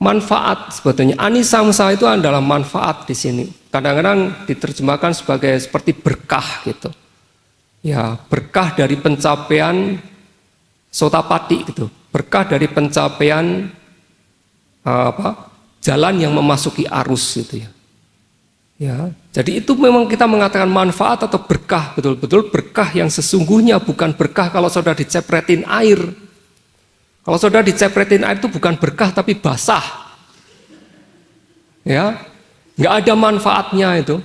Manfaat sebetulnya, anisamsa itu adalah manfaat di sini. Kadang-kadang diterjemahkan sebagai seperti berkah gitu. Ya, berkah dari pencapaian Sotapati gitu. Berkah dari pencapaian jalan yang memasuki arus gitu ya. Ya, jadi itu memang kita mengatakan manfaat atau berkah, betul-betul berkah yang sesungguhnya, bukan berkah kalau saudara dicepretin air. Kalau saudara dicepretin air itu bukan berkah tapi basah. Ya, nggak ada manfaatnya itu.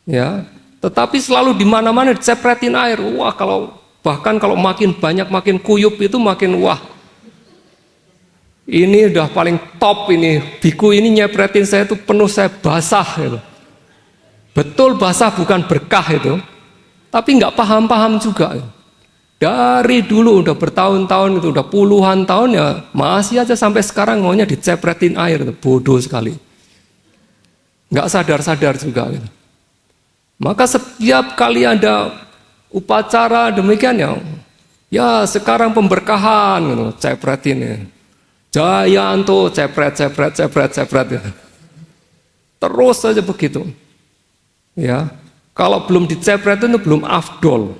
Ya, tetapi selalu di mana-mana dicepretin air. Wah, bahkan kalau makin banyak, makin kuyup itu makin wah. Ini udah paling top ini, biku ini nyepretin saya itu penuh, saya basah gitu. Betul basah bukan berkah itu, tapi nggak paham-paham juga. Dari dulu udah bertahun-tahun itu, udah puluhan tahun ya masih aja sampai sekarang maunya dicepretin air, bodoh sekali. Nggak sadar-sadar juga gitu. Maka setiap kali ada upacara demikian ya sekarang pemberkahan gitu, cepretin ya. Jayanto cepret ya. Terus saja begitu. Ya. Kalau belum dicepret itu belum afdol.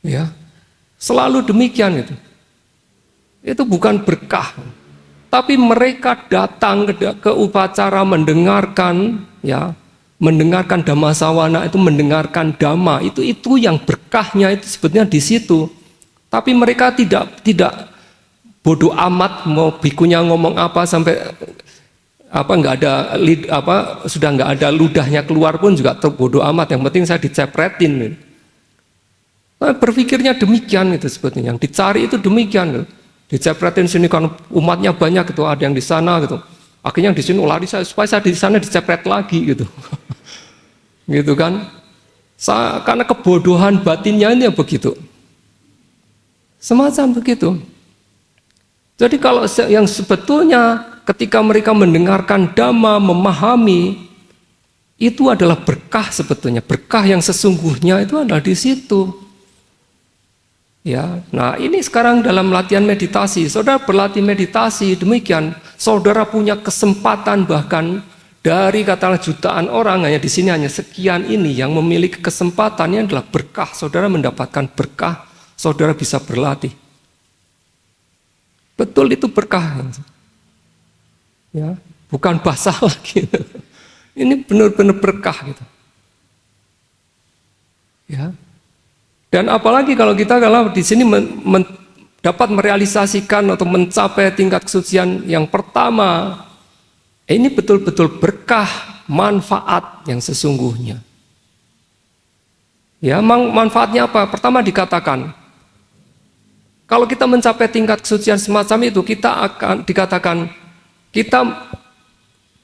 Ya. Selalu demikian itu. Itu bukan berkah. Tapi mereka datang ke upacara mendengarkan ya, mendengarkan Dhammasawana itu mendengarkan Dhamma, itu yang berkahnya itu sebetulnya di situ. Tapi mereka tidak bodoh amat mau bikunya ngomong apa sampai nggak ada sudah nggak ada ludahnya keluar pun juga bodoh amat, yang penting saya dicepretin. Nah, berpikirnya demikian itu sebetulnya, yang dicari itu demikian, dicepretin sini kan umatnya banyak gitu, ada yang di sana gitu, akhirnya di sini lari supaya saya di sana dicepret lagi gitu. Gitu kan, karena kebodohan batinnya ini begitu, semacam begitu. Jadi kalau yang sebetulnya ketika mereka mendengarkan Dhamma, memahami, itu adalah berkah sebetulnya. Berkah yang sesungguhnya itu adalah di situ. Ya, nah ini sekarang dalam latihan meditasi, saudara berlatih meditasi, demikian saudara punya kesempatan bahkan dari katakanlah jutaan orang, hanya di sini hanya sekian ini yang memiliki kesempatannya adalah berkah. Saudara mendapatkan berkah, saudara bisa berlatih. Betul itu berkah. Ya, bukan basah lagi. Ini benar-benar berkah gitu. Ya. Dan apalagi kalau kita di sini dapat merealisasikan atau mencapai tingkat kesucian yang pertama, ini betul-betul berkah, manfaat yang sesungguhnya. Ya, manfaatnya apa? Pertama dikatakan, kalau kita mencapai tingkat kesucian semacam itu, kita akan dikatakan, kita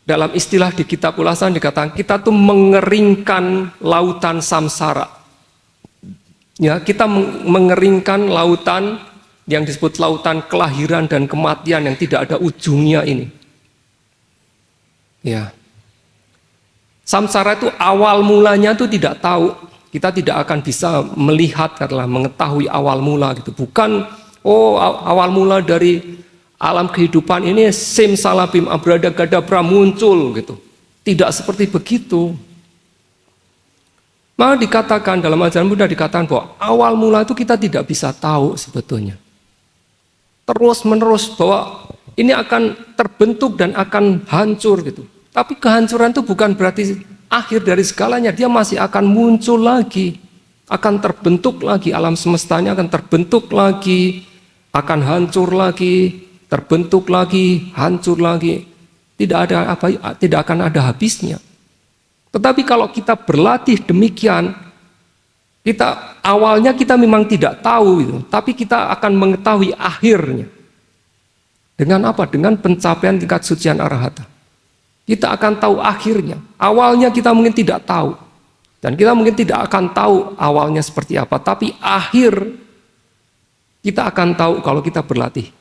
dalam istilah di kitab ulasan dikatakan, kita tuh mengeringkan lautan samsara. Ya, kita mengeringkan lautan yang disebut lautan kelahiran dan kematian yang tidak ada ujungnya ini. Ya. Samsara itu awal mulanya itu tidak tahu. Kita tidak akan bisa melihat katakanlah mengetahui awal mula gitu. Bukan awal mula dari alam kehidupan ini simsalabim abradagadabra muncul gitu. Tidak seperti begitu. Maka dikatakan dalam ajaran Buddha dikatakan bahwa awal mula itu kita tidak bisa tahu sebetulnya. Terus menerus bahwa ini akan terbentuk dan akan hancur gitu. Tapi kehancuran itu bukan berarti akhir dari segalanya. Dia masih akan muncul lagi, akan terbentuk lagi, alam semestanya akan terbentuk lagi, akan hancur lagi, terbentuk lagi, hancur lagi. Tidak akan ada habisnya. Tetapi kalau kita berlatih demikian, awalnya kita memang tidak tahu itu, tapi kita akan mengetahui akhirnya. Dengan apa? Dengan pencapaian tingkat sucian arahata. Kita akan tahu akhirnya. Awalnya kita mungkin tidak tahu. Dan kita mungkin tidak akan tahu awalnya seperti apa. Tapi akhir kita akan tahu kalau kita berlatih.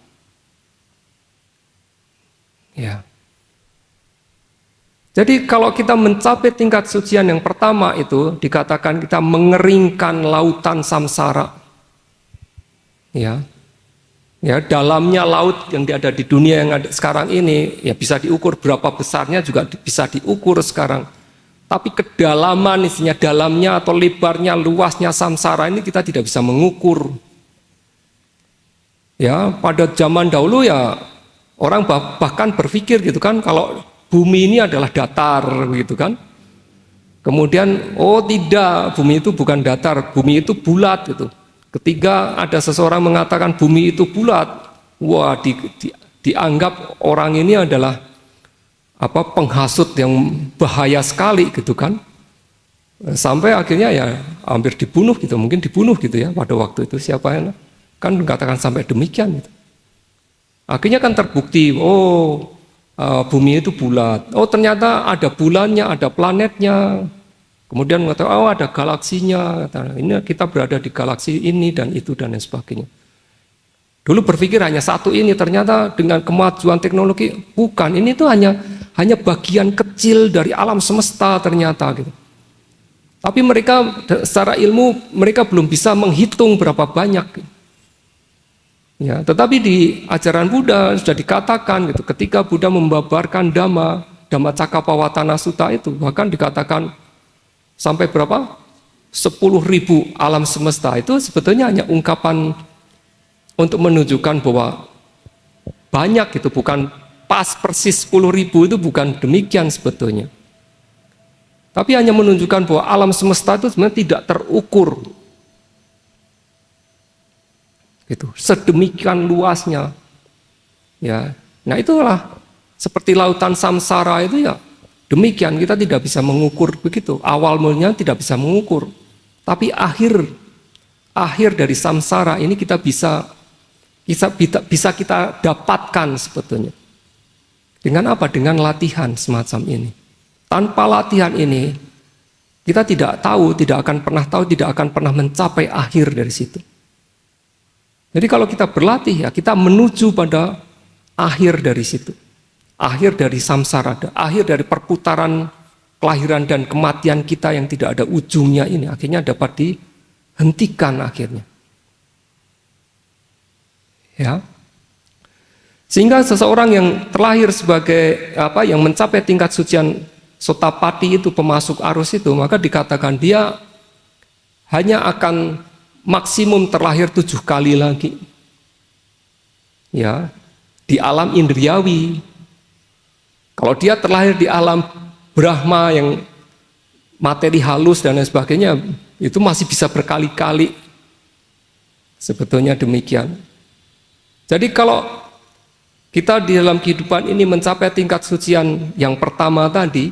Ya. Jadi kalau kita mencapai tingkat sucian yang pertama itu dikatakan kita mengeringkan lautan samsara. Ya. Ya, dalamnya laut yang ada di dunia yang ada sekarang ini ya bisa diukur, berapa besarnya juga bisa diukur sekarang. Tapi kedalaman isinya, dalamnya atau lebarnya, luasnya samsara ini kita tidak bisa mengukur. Ya, pada zaman dahulu ya orang bahkan berpikir gitu kan, kalau bumi ini adalah datar gitu kan. Kemudian oh tidak, bumi itu bukan datar, bumi itu bulat gitu. Ketika ada seseorang mengatakan bumi itu bulat, wah dianggap orang ini adalah penghasut yang bahaya sekali gitu kan. Sampai akhirnya ya hampir dibunuh gitu, mungkin dibunuh gitu ya pada waktu itu siapa yang kan mengatakan sampai demikian gitu. Akhirnya kan terbukti, bumi itu bulat. Oh ternyata ada bulannya, ada planetnya. Kemudian mengatakan, oh ada galaksinya. Ini kita berada di galaksi ini dan itu dan lain sebagainya. Dulu berpikir hanya satu ini, ternyata dengan kemajuan teknologi bukan. Ini tuh hanya bagian kecil dari alam semesta ternyata gitu. Tapi mereka secara ilmu mereka belum bisa menghitung berapa banyak. Ya, tetapi di ajaran Buddha sudah dikatakan gitu, ketika Buddha membabarkan Dhamma Cakkappavattana Sutta itu bahkan dikatakan sampai berapa? 10.000 alam semesta itu sebetulnya hanya ungkapan untuk menunjukkan bahwa banyak itu bukan pas persis 10.000 itu bukan demikian sebetulnya. Tapi hanya menunjukkan bahwa alam semesta itu sebenarnya tidak terukur. Gitu, sedemikian luasnya. Ya. Nah, itulah seperti lautan samsara itu ya. Demikian kita tidak bisa mengukur begitu. Awal mulanya tidak bisa mengukur. Tapi akhir dari samsara ini kita bisa kita dapatkan sebetulnya. Dengan apa? Dengan latihan semacam ini. Tanpa latihan ini kita tidak tahu, tidak akan pernah mencapai akhir dari situ. Jadi kalau kita berlatih ya kita menuju pada akhir dari situ. Akhir dari samsara, akhir dari perputaran kelahiran dan kematian kita yang tidak ada ujungnya ini akhirnya dapat dihentikan akhirnya. Ya. Sehingga seseorang yang terlahir sebagai yang mencapai tingkat sucian Sotapati itu pemasuk arus itu, maka dikatakan dia hanya akan maksimum terlahir 7 kali lagi. Ya, di alam indriawi. Kalau dia terlahir di alam Brahma yang materi halus dan lain sebagainya, itu masih bisa berkali-kali. Sebetulnya demikian. Jadi kalau kita di dalam kehidupan ini mencapai tingkat sucian yang pertama tadi,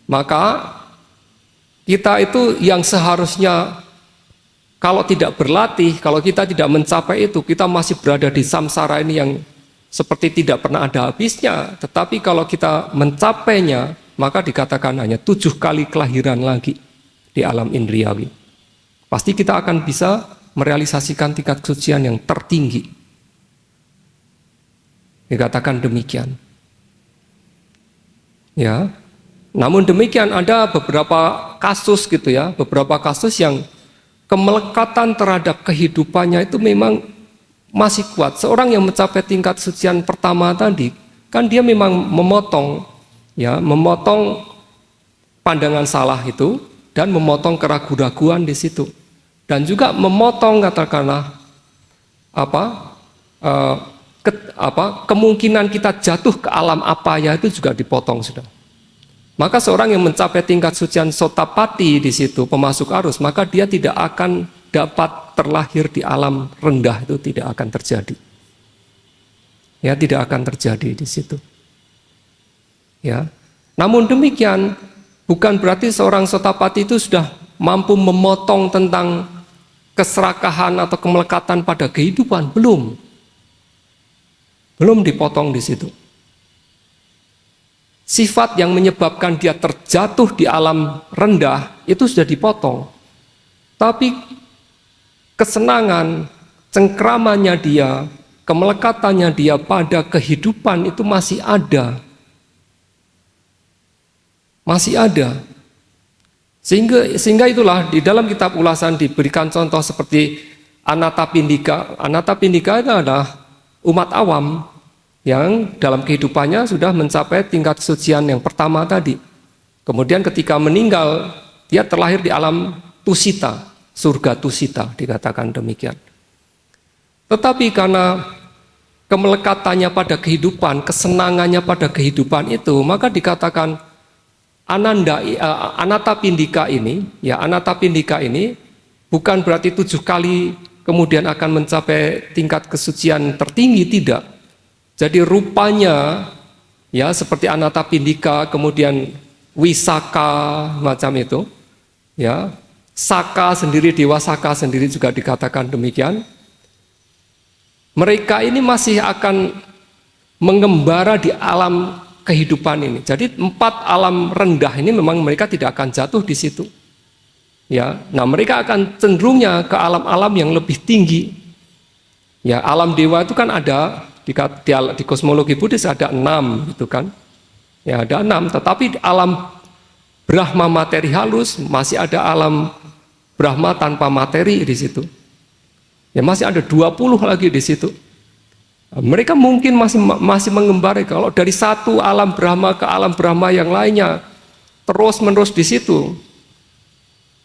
maka kita itu yang seharusnya kalau tidak berlatih, kalau kita tidak mencapai itu, kita masih berada di samsara ini yang seperti tidak pernah ada habisnya. Tetapi kalau kita mencapainya, maka dikatakan hanya 7 kali kelahiran lagi di alam indriawi. Pasti kita akan bisa merealisasikan tingkat kesucian yang tertinggi. Dikatakan demikian. Ya. Namun demikian ada beberapa kasus gitu ya, beberapa kasus yang kemelekatan terhadap kehidupannya itu memang masih kuat. Seorang yang mencapai tingkat sucian pertama tadi, kan dia memang memotong pandangan salah itu, dan memotong keraguan-raguan di situ. Dan juga memotong katakanlah kemungkinan kita jatuh ke alam apaya itu juga dipotong sudah. Maka seorang yang mencapai tingkat sucian sotapati di situ, pemasuk arus, maka dia tidak akan dapat terlahir di alam rendah, itu tidak akan terjadi. Ya, tidak akan terjadi di situ. Ya. Namun demikian, bukan berarti seorang sotapati itu sudah mampu memotong tentang keserakahan atau kemelekatan pada kehidupan, belum dipotong di situ. Sifat yang menyebabkan dia terjatuh di alam rendah itu sudah dipotong, tapi kesenangan, cengkramannya dia, kemelekatannya dia pada kehidupan itu masih ada, Sehingga itulah di dalam kitab ulasan diberikan contoh seperti Anatapindika. Anatapindika adalah umat awam yang dalam kehidupannya sudah mencapai tingkat kesucian yang pertama tadi. Kemudian ketika meninggal, dia terlahir di alam tusita, surga tusita, dikatakan demikian. Tetapi karena kemelekatannya pada kehidupan, kesenangannya pada kehidupan itu, maka dikatakan Anatapindika ini bukan berarti 7 kali kemudian akan mencapai tingkat kesucian tertinggi, tidak. Jadi rupanya ya seperti Anatapindika, kemudian Wisaka macam itu, ya Saka sendiri, Dewa Saka sendiri juga dikatakan demikian. Mereka ini masih akan mengembara di alam kehidupan ini. Jadi 4 alam rendah ini memang mereka tidak akan jatuh di situ. Ya, nah mereka akan cenderungnya ke alam-alam yang lebih tinggi. Ya, alam dewa itu kan ada di kosmologi Buddhis ada 6 gitu kan. Ya, ada 6, tetapi alam Brahma materi halus masih ada alam Brahma tanpa materi di situ. Ya, masih ada 20 lagi di situ. Mereka mungkin masih mengembara kalau dari satu alam Brahma ke alam Brahma yang lainnya terus menerus di situ.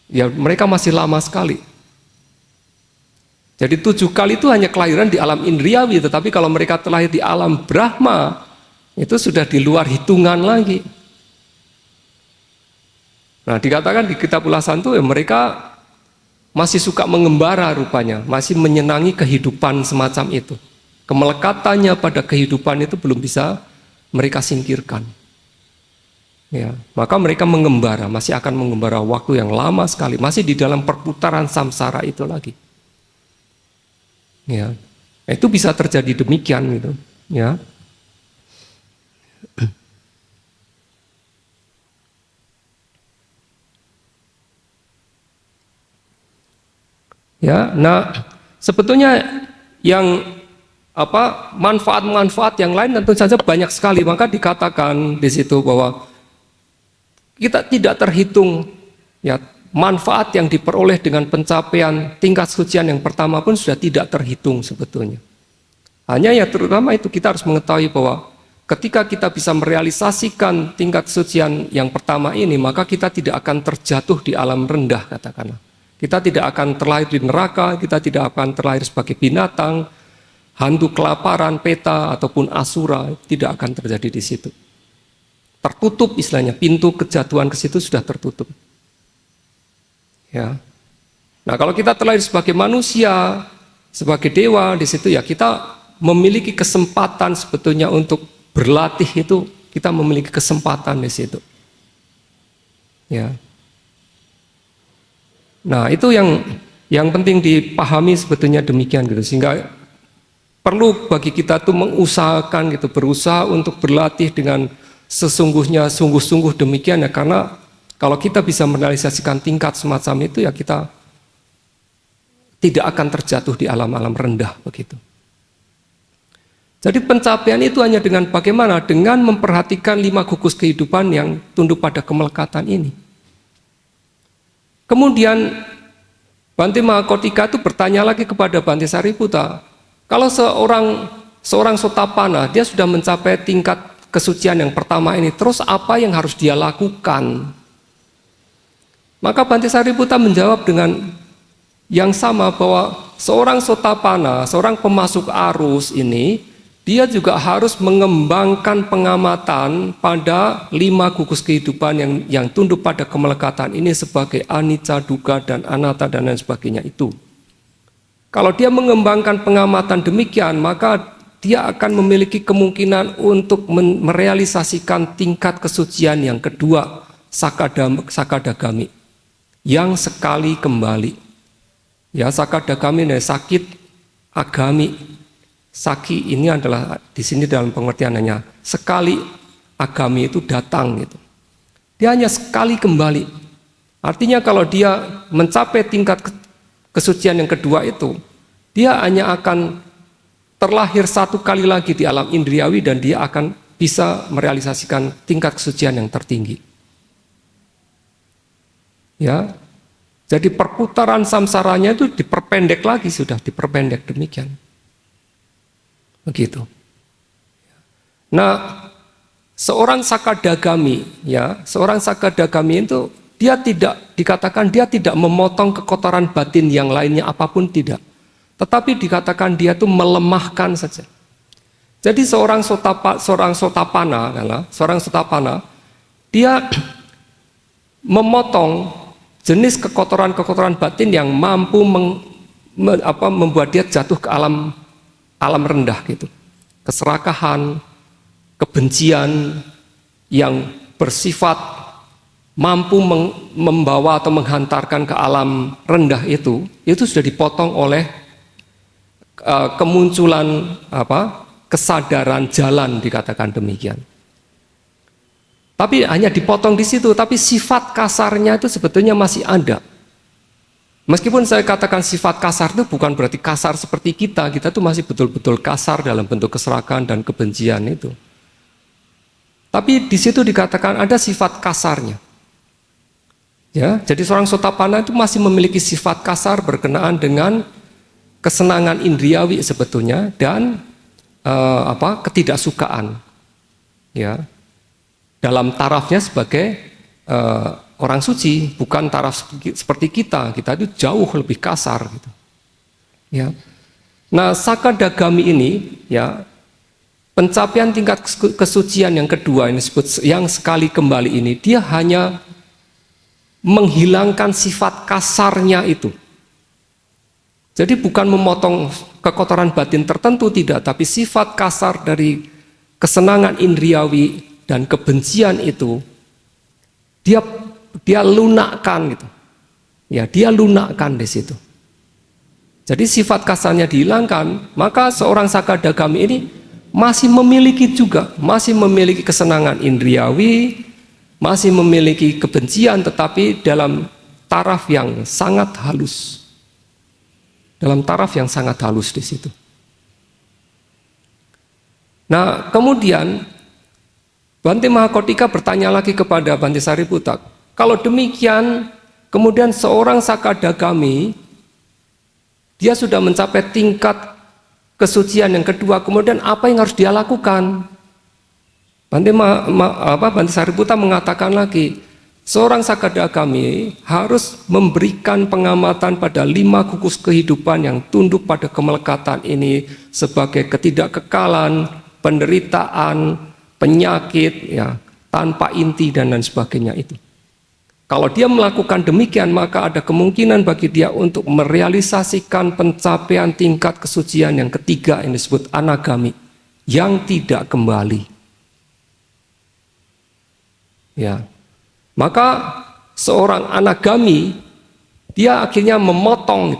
Ya, mereka masih lama sekali. Jadi 7 kali itu hanya kelahiran di alam indriawi, tetapi kalau mereka terlahir di alam Brahma itu sudah di luar hitungan lagi. Nah, dikatakan di kitab ulasan itu ya, mereka masih suka mengembara rupanya, masih menyenangi kehidupan semacam itu. Kemelekatannya pada kehidupan itu belum bisa mereka singkirkan. Ya, maka mereka mengembara, masih akan mengembara waktu yang lama sekali, masih di dalam perputaran samsara itu lagi. Ya, itu bisa terjadi demikian gitu. Ya. Ya, nah sebetulnya yang manfaat-manfaat yang lain tentu saja banyak sekali, maka dikatakan di situ bahwa kita tidak terhitung ya manfaat yang diperoleh dengan pencapaian tingkat sucian yang pertama pun sudah tidak terhitung sebetulnya. Hanya ya terutama itu kita harus mengetahui bahwa ketika kita bisa merealisasikan tingkat kesucian yang pertama ini, maka kita tidak akan terjatuh di alam rendah katakanlah. Kita tidak akan terlahir di neraka, kita tidak akan terlahir sebagai binatang, hantu kelaparan, peta, ataupun asura, tidak akan terjadi di situ. Tertutup istilahnya, pintu kejatuhan ke situ sudah tertutup. Ya. Nah, kalau kita terlahir sebagai manusia, sebagai dewa di situ ya kita memiliki kesempatan sebetulnya untuk berlatih itu, kita memiliki kesempatan di situ. Ya. Nah, itu yang penting dipahami sebetulnya demikian gitu, sehingga perlu bagi kita tuh mengusahakan gitu, berusaha untuk berlatih dengan sesungguhnya, sungguh-sungguh demikian ya, karena kalau kita bisa merealisasikan tingkat semacam itu ya kita tidak akan terjatuh di alam-alam rendah begitu. Jadi pencapaian itu hanya dengan bagaimana? Dengan memperhatikan 5 gugus kehidupan yang tunduk pada kemelekatan ini. Kemudian Bhante Mahakotika itu bertanya lagi kepada Bhante Sariputta, kalau seorang sotapana dia sudah mencapai tingkat kesucian yang pertama ini, terus apa yang harus dia lakukan? Maka Bhante Sariputta menjawab dengan yang sama bahwa seorang sotapana, seorang pemasuk arus ini, dia juga harus mengembangkan pengamatan pada 5 gugus kehidupan yang tunduk pada kemelekatan ini sebagai anicca, dukkha, dan anatta, dan lain sebagainya itu. Kalau dia mengembangkan pengamatan demikian, maka dia akan memiliki kemungkinan untuk merealisasikan tingkat kesucian yang kedua, sakadagami, yang sekali kembali. Ya, sakadagami dari sakit agami. Saki ini adalah di sini dalam pengertiannya sekali agami itu datang gitu. Dia hanya sekali kembali. Artinya kalau dia mencapai tingkat kesucian yang kedua itu, dia hanya akan terlahir satu kali lagi di alam indriawi dan dia akan bisa merealisasikan tingkat kesucian yang tertinggi. Ya. Jadi perputaran samsaranya itu diperpendek lagi, sudah diperpendek demikian. Begitu. Nah, seorang sakadagami, ya, seorang sakadagami itu dia tidak dikatakan dia tidak memotong kekotoran batin yang lainnya apapun, tidak. Tetapi dikatakan dia itu melemahkan saja. Jadi seorang sotapana, dia memotong jenis kekotoran-kekotoran batin yang mampu membuat dia jatuh ke alam rendah gitu. Keserakahan, kebencian yang bersifat mampu membawa atau menghantarkan ke alam rendah itu sudah dipotong oleh kemunculan kesadaran jalan, dikatakan demikian. Tapi hanya dipotong di situ, tapi sifat kasarnya itu sebetulnya masih ada. Meskipun saya katakan sifat kasar itu bukan berarti kasar seperti kita tuh masih betul-betul kasar dalam bentuk keserakahan dan kebencian itu. Tapi di situ dikatakan ada sifat kasarnya. Ya, jadi seorang sotapana itu masih memiliki sifat kasar berkenaan dengan kesenangan indriawi sebetulnya dan ketidaksukaan. Ya. Dalam tarafnya sebagai orang suci, bukan taraf seperti kita itu jauh lebih kasar gitu. Ya. Nah, sakadagami ini, ya, pencapaian tingkat kesucian yang kedua ini disebut yang sekali kembali ini, dia hanya menghilangkan sifat kasarnya itu. Jadi bukan memotong kekotoran batin tertentu, tidak, tapi sifat kasar dari kesenangan indriawi dan kebencian itu dia lunakkan gitu. Ya, dia lunakkan di situ. Jadi sifat kasarnya dihilangkan, maka seorang sakadagami ini masih memiliki kesenangan indriawi, masih memiliki kebencian, tetapi dalam taraf yang sangat halus. Dalam taraf yang sangat halus di situ. Nah, kemudian Bhante Mahakotika bertanya lagi kepada Bhante Sariputta, kalau demikian, kemudian seorang sakadagami, dia sudah mencapai tingkat kesucian yang kedua, kemudian apa yang harus dia lakukan? Bhante Sariputta mengatakan lagi, seorang sakadagami harus memberikan pengamatan pada 5 gugus kehidupan yang tunduk pada kemelekatan ini sebagai ketidakkekalan, penderitaan, penyakit, ya, tanpa inti dan lain sebagainya itu. Kalau dia melakukan demikian, maka ada kemungkinan bagi dia untuk merealisasikan pencapaian tingkat kesucian yang ketiga yang disebut anagami, yang tidak kembali. Ya, maka seorang anagami dia akhirnya memotong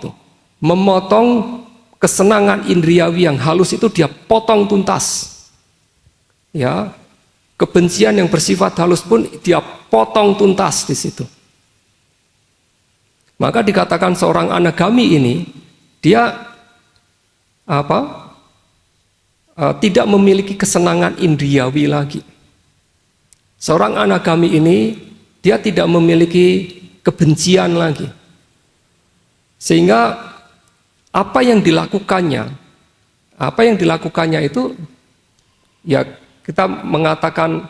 kesenangan indriawi yang halus itu dia potong tuntas. Ya, kebencian yang bersifat halus pun dia potong tuntas di situ. Maka dikatakan seorang anagami ini dia tidak memiliki kesenangan indriawi lagi. Seorang anagami ini dia tidak memiliki kebencian lagi. Sehingga apa yang dilakukannya itu, ya, kita mengatakan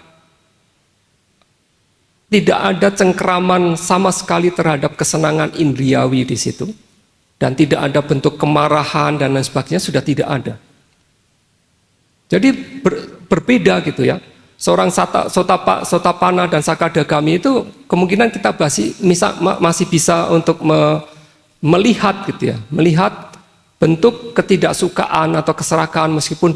tidak ada cengkeraman sama sekali terhadap kesenangan indriawi di situ, dan tidak ada bentuk kemarahan dan lain sebagainya, sudah tidak ada. Jadi berbeda gitu ya. Seorang Sotapana dan Sakadagami itu kemungkinan kita masih bisa untuk melihat gitu ya, melihat bentuk ketidaksukaan atau keserakahan meskipun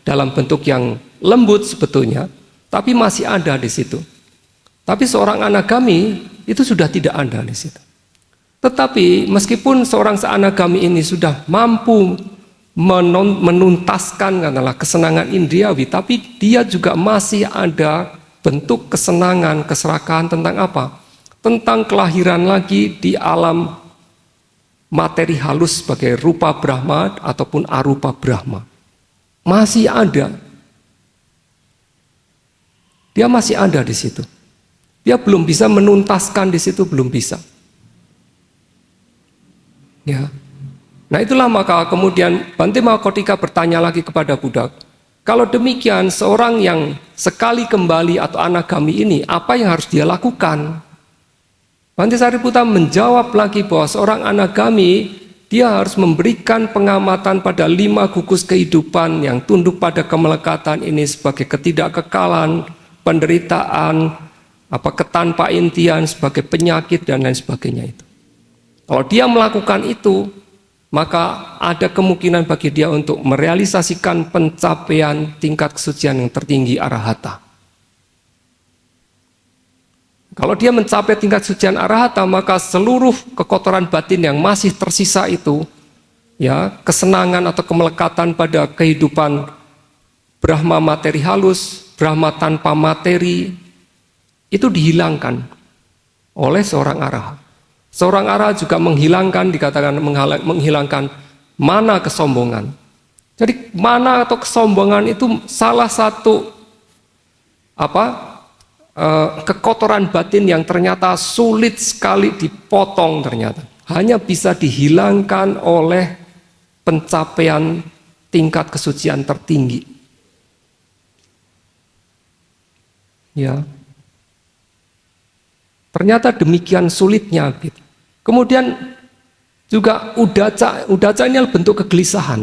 dalam bentuk yang lembut sebetulnya, tapi masih ada di situ. Tapi seorang anagami itu sudah tidak ada di situ. Tetapi meskipun seorang anagami ini sudah mampu menuntaskan katakanlah kesenangan indriawi, tapi dia juga masih ada bentuk kesenangan, keserakahan tentang apa? Tentang kelahiran lagi di alam materi halus sebagai rupa Brahma ataupun arupa Brahma. Masih ada. Dia masih ada di situ. Dia belum bisa menuntaskan di situ, belum bisa. Ya. Nah itulah maka kemudian Bhante Mahakotika bertanya lagi kepada Buddha, kalau demikian seorang yang sekali kembali atau anagami ini, apa yang harus dia lakukan? Bhante Sariputta menjawab lagi bahwa seorang anagami, dia harus memberikan pengamatan pada 5 gugus kehidupan yang tunduk pada kemelekatan ini sebagai ketidakkekalan, penderitaan, ketanpa intian sebagai penyakit dan lain sebagainya itu. Kalau dia melakukan itu, maka ada kemungkinan bagi dia untuk merealisasikan pencapaian tingkat kesucian yang tertinggi arahata. Kalau dia mencapai tingkat kesucian arahata, maka seluruh kekotoran batin yang masih tersisa itu, ya, kesenangan atau kemelekatan pada kehidupan Brahma materi halus, Brahma tanpa materi, itu dihilangkan oleh seorang arahat. Seorang arahat juga dikatakan menghilangkan mana kesombongan. Jadi mana atau kesombongan itu salah satu kekotoran batin yang ternyata sulit sekali dipotong ternyata. Hanya bisa dihilangkan oleh pencapaian tingkat kesucian tertinggi. Ya. Ternyata demikian sulitnya gitu. Kemudian juga udaca ini adalah bentuk kegelisahan.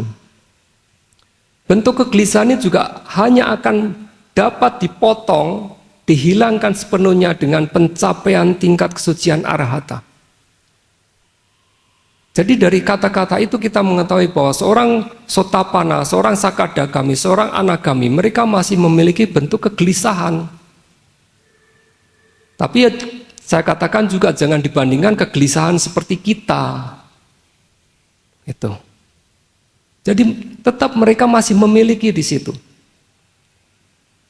Bentuk kegelisahan ini juga hanya akan dapat dipotong, dihilangkan sepenuhnya dengan pencapaian tingkat kesucian arahata. Jadi dari kata-kata itu kita mengetahui bahwa seorang Sotapana, seorang Sakadagami, seorang Anagami, mereka masih memiliki bentuk kegelisahan. Tapi ya, saya katakan juga jangan dibandingkan kegelisahan seperti kita. Itu. Jadi tetap mereka masih memiliki di situ.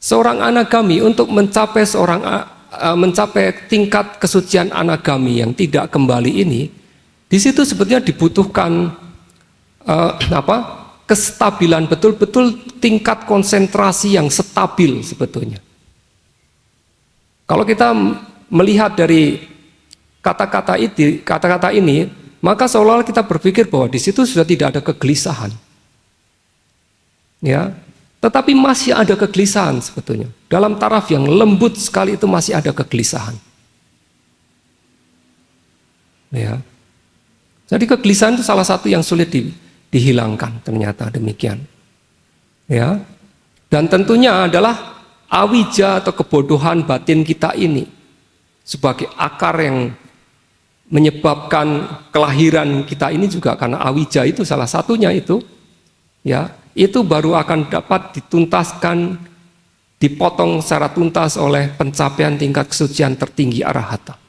Seorang anagami untuk mencapai tingkat kesucian anagami yang tidak kembali ini, di situ sebetulnya dibutuhkan kestabilan, betul-betul tingkat konsentrasi yang stabil sebetulnya. Kalau kita melihat dari kata-kata ini, maka seolah-olah kita berpikir bahwa di situ sudah tidak ada kegelisahan. Ya, tetapi masih ada kegelisahan sebetulnya. Dalam taraf yang lembut sekali itu masih ada kegelisahan. Ya. Jadi kegelisahan itu salah satu yang sulit dihilangkan, ternyata demikian. Ya. Dan tentunya adalah awija atau kebodohan batin kita ini sebagai akar yang menyebabkan kelahiran kita ini juga karena awija itu salah satunya itu, ya, itu baru akan dapat dituntaskan, dipotong secara tuntas oleh pencapaian tingkat kesucian tertinggi arahata.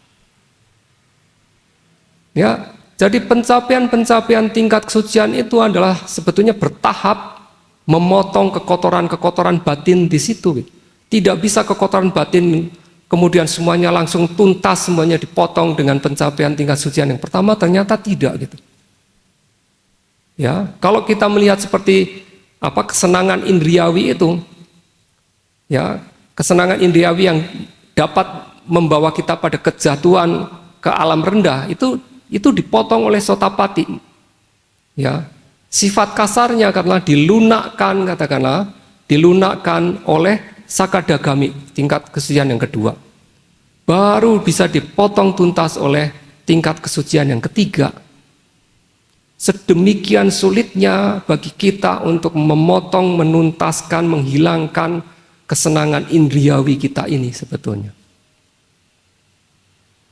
Ya, jadi pencapaian tingkat kesucian itu adalah sebetulnya bertahap memotong kekotoran-kekotoran batin di situ. Tidak bisa kekotoran batin kemudian semuanya langsung tuntas, semuanya dipotong dengan pencapaian tingkat kesucian yang pertama, ternyata tidak gitu. Ya, kalau kita melihat seperti kesenangan indriawi itu, ya, kesenangan indriawi yang dapat membawa kita pada kejatuhan ke alam rendah, itu dipotong oleh Sotapati. Ya, sifat kasarnya katakanlah dilunakkan oleh Sakadagami tingkat kesucian yang kedua. baru bisa dipotong tuntas oleh tingkat kesucian yang ketiga. Sedemikian sulitnya bagi kita untuk memotong, menuntaskan, menghilangkan kesenangan indriawi kita ini sebetulnya.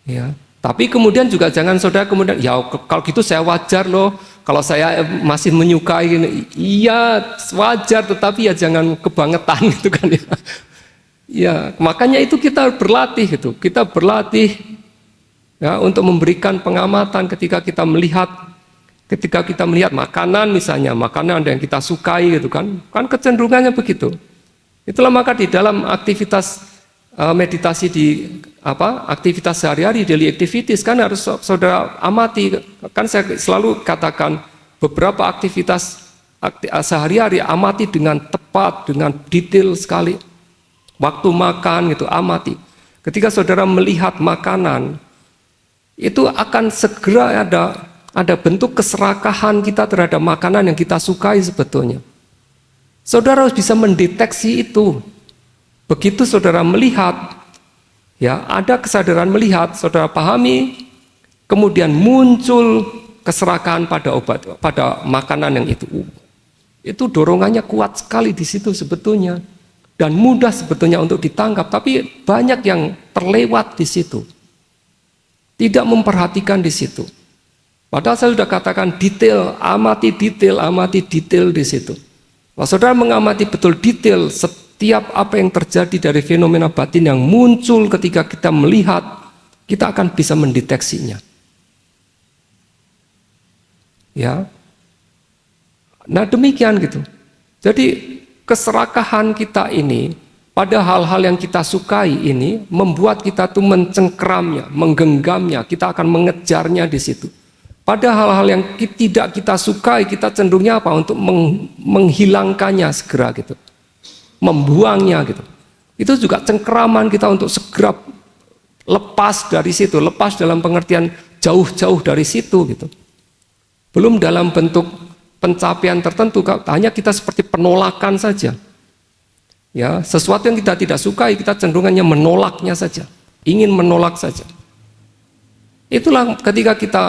Ya, tapi kemudian juga jangan saudara kemudian, ya kalau gitu saya wajar loh, kalau saya masih menyukai ini, iya wajar, tetapi ya jangan kebangetan gitu kan ya. Ya, makanya itu kita berlatih gitu, kita berlatih ya untuk memberikan pengamatan ketika kita melihat makanan misalnya, makanan yang kita sukai gitu kan kecenderungannya begitu. Itulah maka di dalam aktivitas meditasi aktivitas sehari-hari, daily activities kan harus saudara amati. Kan saya selalu katakan beberapa aktivitas sehari-hari amati dengan tepat, dengan detail sekali. Waktu makan gitu amati. Ketika saudara melihat makanan, itu akan segera ada bentuk keserakahan kita terhadap makanan yang kita sukai sebetulnya. Saudara harus bisa mendeteksi itu. Begitu saudara melihat, ya ada kesadaran melihat, saudara pahami, kemudian muncul keserakahan pada makanan yang itu. Itu dorongannya kuat sekali di situ sebetulnya. Dan mudah sebetulnya untuk ditangkap, tapi banyak yang terlewat di situ. Tidak memperhatikan di situ. Padahal saya sudah katakan amati detail di situ. Kalau saudara mengamati betul detail setiap apa yang terjadi dari fenomena batin yang muncul ketika kita melihat, kita akan bisa mendeteksinya. Ya. Nah, demikian gitu. Jadi keserakahan kita ini pada hal-hal yang kita sukai ini membuat kita tuh mencengkramnya, menggenggamnya, kita akan mengejarnya di situ. Pada hal-hal yang tidak kita sukai, kita cenderungnya apa? Untuk menghilangkannya segera gitu. Membuangnya gitu. Itu juga cengkeraman kita untuk segera lepas dari situ, lepas dalam pengertian jauh-jauh dari situ gitu. Belum dalam bentuk pencapaian tertentu, hanya kita seperti penolakan saja. Ya, sesuatu yang kita tidak sukai, kita cenderungannya menolaknya saja, ingin menolak saja. Itulah ketika kita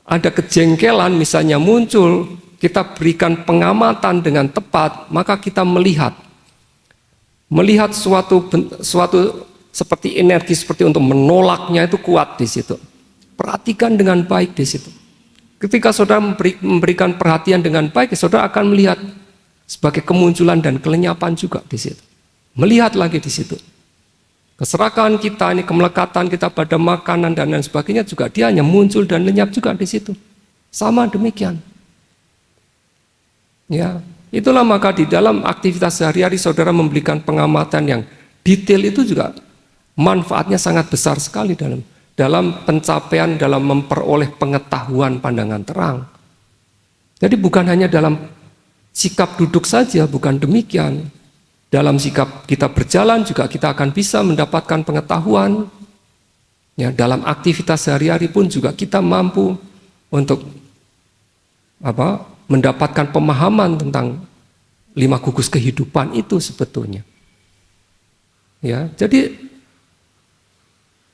ada kejengkelan misalnya muncul, kita berikan pengamatan dengan tepat, maka kita melihat suatu seperti energi seperti untuk menolaknya itu kuat di situ. Perhatikan dengan baik di situ. Ketika saudara memberikan perhatian dengan baik, saudara akan melihat sebagai kemunculan dan kelenyapan juga di situ. Melihat lagi di situ. Keserakahan kita ini, kemelekatan kita pada makanan dan lain sebagainya juga dia hanya muncul dan lenyap juga di situ. Sama demikian. Ya, itulah maka di dalam aktivitas sehari-hari saudara memberikan pengamatan yang detail itu juga manfaatnya sangat besar sekali dalam pencapaian, dalam memperoleh pengetahuan pandangan terang. Jadi bukan hanya dalam sikap duduk saja, bukan demikian. Dalam sikap kita berjalan juga kita akan bisa mendapatkan pengetahuan. Ya, dalam aktivitas sehari-hari pun juga kita mampu untuk mendapatkan pemahaman tentang 5 gugus kehidupan itu sebetulnya. Ya, jadi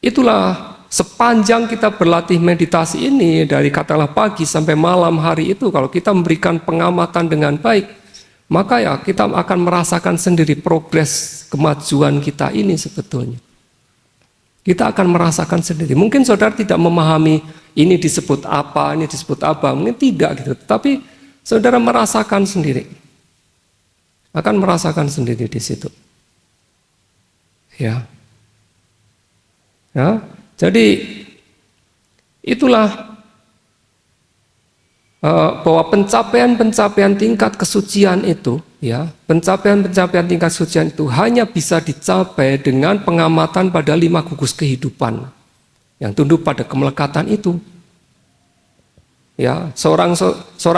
itulah sepanjang kita berlatih meditasi ini dari katakanlah pagi sampai malam hari itu, kalau kita memberikan pengamatan dengan baik, maka ya kita akan merasakan sendiri progres kemajuan kita ini sebetulnya. Kita akan merasakan sendiri. Mungkin saudara tidak memahami ini disebut apa, mungkin tidak gitu. Tapi saudara merasakan sendiri. Akan merasakan sendiri di situ. Ya. Ya. Jadi itulah bahwa pencapaian tingkat kesucian itu, ya, pencapaian tingkat kesucian itu hanya bisa dicapai dengan pengamatan pada 5 gugus kehidupan yang tunduk pada kemelekatan itu. Ya, seorang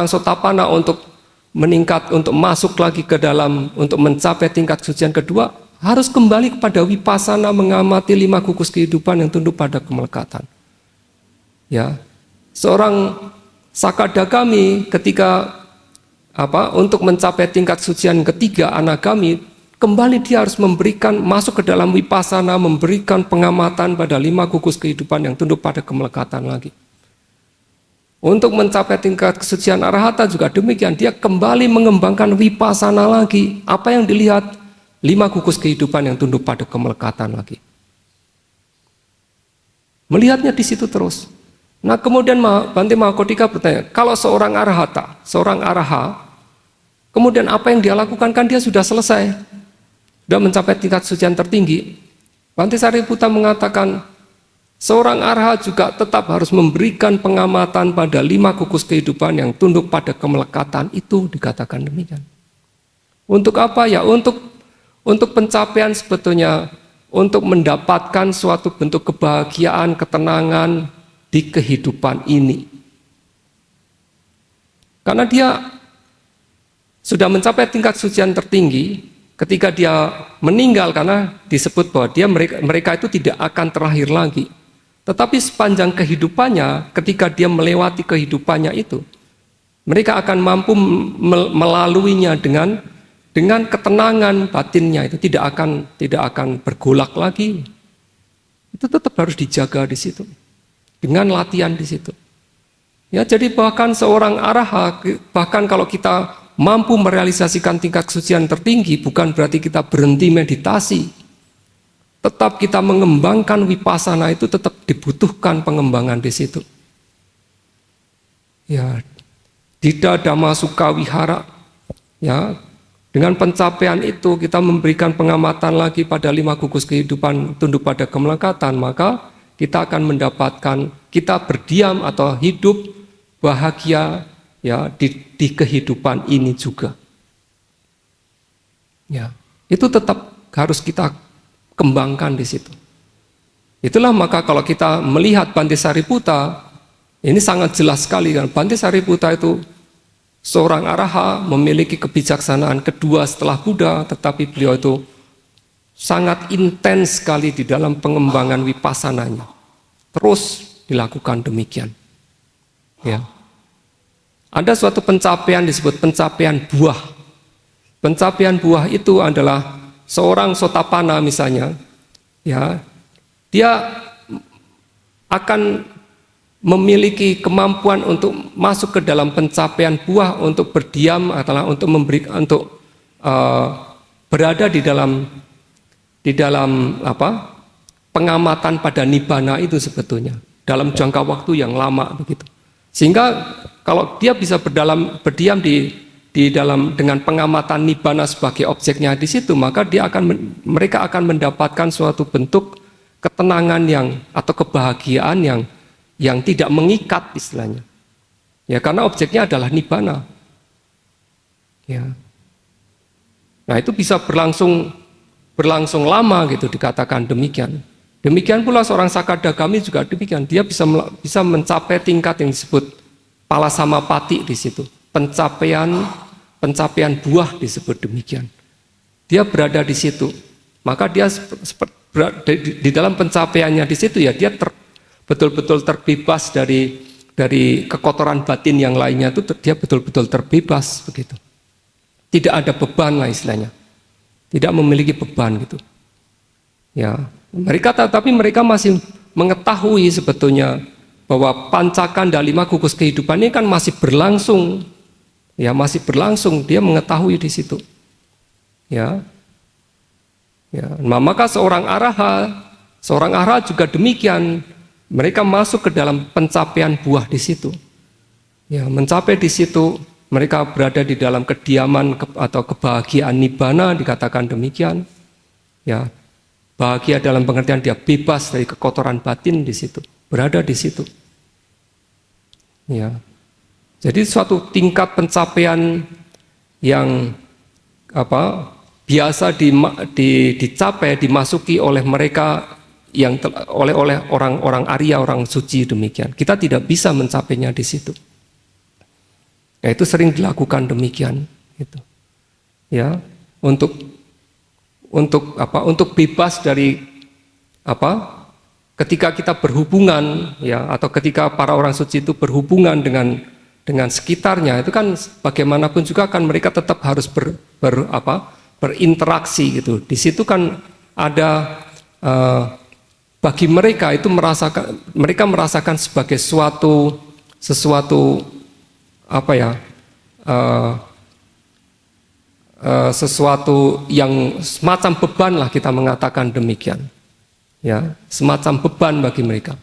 sotapana untuk meningkat, untuk masuk lagi ke dalam, untuk mencapai tingkat kesucian kedua, harus kembali kepada wipasana mengamati 5 gugus kehidupan yang tunduk pada kemelekatan. Ya, seorang sakadagami ketika untuk mencapai tingkat kesucian ketiga anagami, kembali dia harus memberikan, masuk ke dalam wipasana, memberikan pengamatan pada 5 gugus kehidupan yang tunduk pada kemelekatan lagi. Untuk mencapai tingkat kesucian arahata juga demikian, dia kembali mengembangkan wipasana lagi. Apa yang dilihat? 5 gugus kehidupan yang tunduk pada kemelekatan lagi. Melihatnya di situ terus. Nah kemudian Bhante Mahakodika bertanya, kalau seorang arahata, seorang araha, kemudian apa yang dia lakukan kan dia sudah selesai, sudah mencapai tingkat kesucian tertinggi. Bhante Sariputta mengatakan, seorang araha juga tetap harus memberikan pengamatan pada 5 gugus kehidupan yang tunduk pada kemelekatan itu, dikatakan demikian. Untuk apa ya? Untuk pencapaian sebetulnya, untuk mendapatkan suatu bentuk kebahagiaan, ketenangan di kehidupan ini. Karena dia sudah mencapai tingkat kesucian tertinggi, ketika dia meninggal, karena disebut bahwa mereka itu tidak akan terlahir lagi. Tetapi sepanjang kehidupannya, ketika dia melewati kehidupannya itu, mereka akan mampu melaluinya dengan ketenangan batinnya, itu tidak akan bergolak lagi. Itu tetap harus dijaga di situ, dengan latihan di situ. Ya, jadi bahkan seorang araha, bahkan kalau kita mampu merealisasikan tingkat kesucian tertinggi, bukan berarti kita berhenti meditasi. Tetap kita mengembangkan wipasana, itu tetap dibutuhkan pengembangan di situ. Ya, Dida Dhamma Sukha Vihara, ya. Dengan pencapaian itu kita memberikan pengamatan lagi pada 5 gugus kehidupan tunduk pada kemelekatan, maka kita akan mendapatkan, kita berdiam atau hidup bahagia ya di kehidupan ini juga. Ya, itu tetap harus kita kembangkan di situ. Itulah maka kalau kita melihat Bhante Sariputta, ini sangat jelas sekali kan, Bhante Sariputta itu seorang araha, memiliki kebijaksanaan kedua setelah Buddha, tetapi beliau itu sangat intens sekali di dalam pengembangan wipassananya. Terus dilakukan demikian. Ya. Ada suatu pencapaian disebut pencapaian buah. Pencapaian buah itu adalah seorang Sotapanna misalnya, ya, dia akan memiliki kemampuan untuk masuk ke dalam pencapaian buah, untuk berdiam adalah untuk berada di dalam pengamatan pada nibbana itu sebetulnya dalam jangka waktu yang lama begitu. Sehingga kalau dia bisa berdiam di dalam dengan pengamatan nibbana sebagai objeknya di situ, maka mereka akan mendapatkan suatu bentuk ketenangan atau kebahagiaan yang tidak mengikat istilahnya. Ya, karena objeknya adalah nibbana. Ya. Nah, itu bisa berlangsung lama gitu, dikatakan demikian. Demikian pula seorang sakadagami juga demikian. Dia bisa mencapai tingkat yang disebut palasamapati di situ. Pencapaian buah disebut demikian. Dia berada di situ. Maka dia di dalam pencapaiannya di situ ya dia betul-betul terbebas dari kekotoran batin yang lainnya, itu dia betul-betul terbebas begitu. Tidak ada beban lah istilahnya. Tidak memiliki beban gitu. Ya, tapi mereka masih mengetahui sebetulnya bahwa pancakanda 5 gugus kehidupan ini kan masih berlangsung. Ya, masih berlangsung, dia mengetahui di situ. Ya. Ya, maka seorang araha juga demikian. Mereka masuk ke dalam pencapaian buah di situ. Ya, mencapai di situ, mereka berada di dalam kediaman atau kebahagiaan nibbana, dikatakan demikian. Ya, bahagia dalam pengertian dia bebas dari kekotoran batin di situ, berada di situ. Ya, jadi suatu tingkat pencapaian yang biasa dicapai, dimasuki oleh mereka yang oleh orang-orang Arya, orang suci demikian. Kita tidak bisa mencapainya di situ. Ya, itu sering dilakukan demikian, gitu. Ya, untuk bebas dari ketika kita berhubungan, ya, atau ketika para orang suci itu berhubungan dengan sekitarnya, itu kan bagaimanapun juga kan mereka tetap harus berinteraksi gitu. Di situ kan ada bagi mereka itu mereka merasakan sebagai sesuatu apa ya? Sesuatu yang semacam beban lah, kita mengatakan demikian, ya, semacam beban bagi mereka.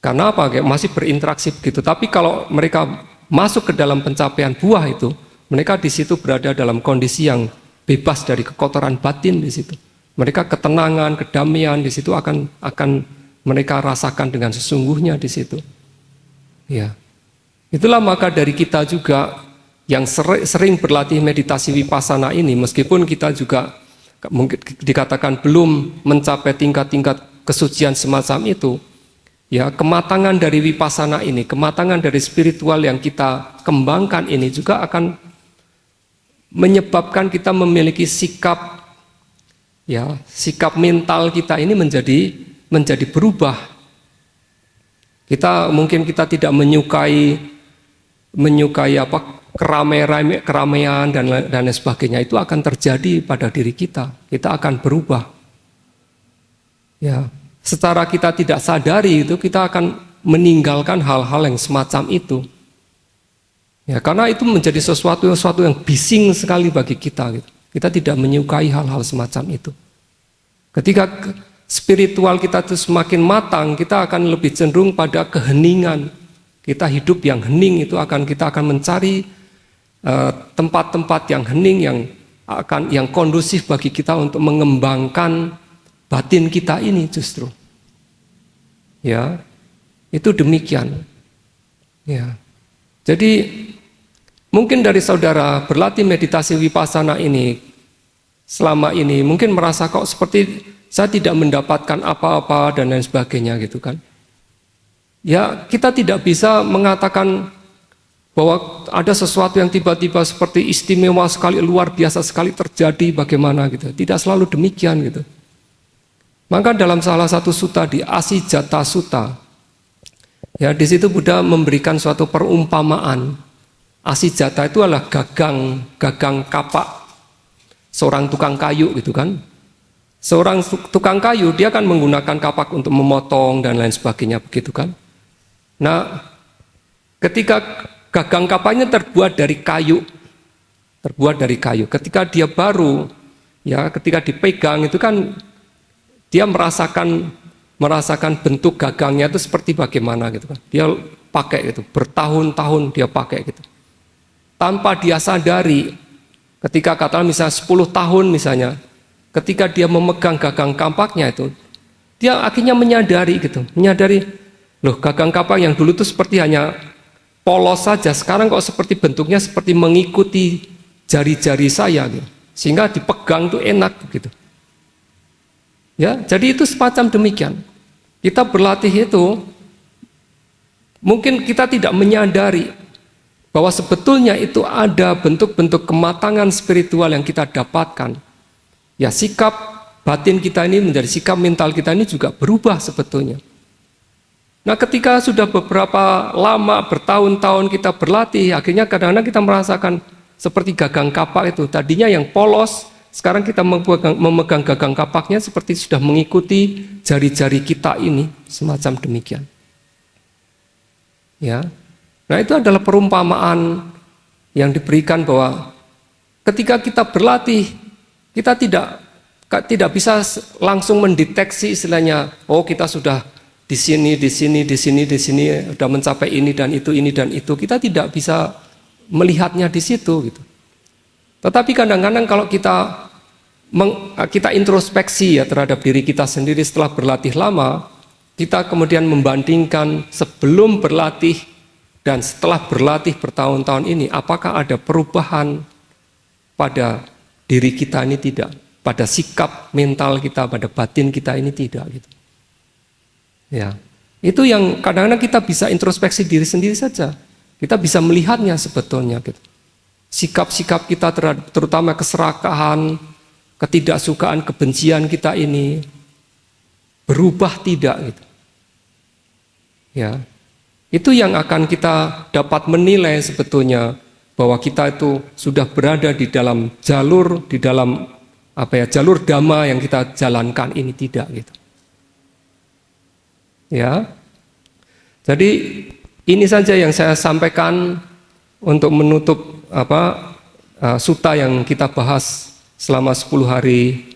Karena apa? Kayak masih berinteraksi begitu. Tapi kalau mereka masuk ke dalam pencapaian buah itu, mereka di situ berada dalam kondisi yang bebas dari kekotoran batin di situ. Mereka ketenangan, kedamaian di situ akan mereka rasakan dengan sesungguhnya di situ. Ya, itulah maka dari kita juga yang sering berlatih meditasi vipassana ini, meskipun kita juga mungkin dikatakan belum mencapai tingkat-tingkat kesucian semacam itu, ya, kematangan dari vipassana ini, kematangan dari spiritual yang kita kembangkan ini juga akan menyebabkan kita memiliki sikap, ya, sikap mental kita ini menjadi berubah. Mungkin kita tidak menyukai keramaian dan lain sebagainya, itu akan terjadi pada diri kita. Kita akan berubah. Ya, secara kita tidak sadari itu kita akan meninggalkan hal-hal yang semacam itu. Ya, karena itu menjadi sesuatu yang bising sekali bagi kita gitu. Kita tidak menyukai hal-hal semacam itu. Ketika spiritual kita itu semakin matang, kita akan lebih cenderung pada keheningan. Kita hidup yang hening, kita akan mencari tempat-tempat yang hening yang kondusif bagi kita untuk mengembangkan batin kita ini justru. Ya, itu demikian. Ya. Jadi mungkin dari saudara berlatih meditasi vipassana ini selama ini mungkin merasa kok seperti saya tidak mendapatkan apa-apa dan lain sebagainya gitu kan. Ya, kita tidak bisa mengatakan bahwa ada sesuatu yang tiba-tiba seperti istimewa sekali, luar biasa sekali terjadi bagaimana gitu. Tidak selalu demikian gitu. Maka dalam salah satu sutta di Asijata Sutta, ya, di situ Buddha memberikan suatu perumpamaan. Asijata itu adalah gagang kapak seorang tukang kayu gitu kan. Seorang tukang kayu dia kan menggunakan kapak untuk memotong dan lain sebagainya begitu kan. Nah, ketika gagang kapaknya terbuat dari kayu, ketika dia baru, ya, ketika dipegang itu kan dia merasakan bentuk gagangnya itu seperti bagaimana gitu kan. Dia pakai gitu, bertahun-tahun dia pakai gitu. Tanpa dia sadari, ketika katakan misalnya 10 tahun misalnya, ketika dia memegang gagang kapaknya itu, dia akhirnya menyadari, loh, gagang kapak yang dulu itu seperti hanya polos saja, sekarang kok seperti bentuknya seperti mengikuti jari-jari saya gitu. Sehingga dipegang tuh enak gitu. Ya, jadi itu semacam demikian. Kita berlatih itu mungkin kita tidak menyadari bahwa sebetulnya itu ada bentuk-bentuk kematangan spiritual yang kita dapatkan. Ya, sikap batin kita ini menjadi sikap mental kita ini juga berubah sebetulnya. Nah, ketika sudah beberapa lama, bertahun-tahun kita berlatih, akhirnya kadang-kadang kita merasakan seperti gagang kapak itu. Tadinya yang polos, sekarang kita memegang gagang kapaknya seperti sudah mengikuti jari-jari kita ini, semacam demikian. Ya. Nah, itu adalah perumpamaan yang diberikan bahwa ketika kita berlatih, kita tidak bisa langsung mendeteksi istilahnya, oh kita sudah di sini, sudah mencapai ini dan itu. Kita tidak bisa melihatnya di situ gitu. Tetapi kadang-kadang kalau kita introspeksi ya terhadap diri kita sendiri setelah berlatih lama, kita kemudian membandingkan sebelum berlatih dan setelah berlatih bertahun-tahun ini, apakah ada perubahan pada diri kita ini? Tidak, pada sikap mental kita, pada batin kita ini tidak gitu. Ya, itu yang kadang-kadang kita bisa introspeksi diri sendiri saja. Kita bisa melihatnya sebetulnya gitu. Sikap-sikap kita terutama keserakahan, ketidaksukaan, kebencian kita ini berubah tidak gitu. Ya. Itu yang akan kita dapat menilai sebetulnya bahwa kita itu sudah berada di dalam jalur jalur dhamma yang kita jalankan ini, tidak gitu. Ya. Jadi ini saja yang saya sampaikan untuk menutup sutta yang kita bahas selama 10 hari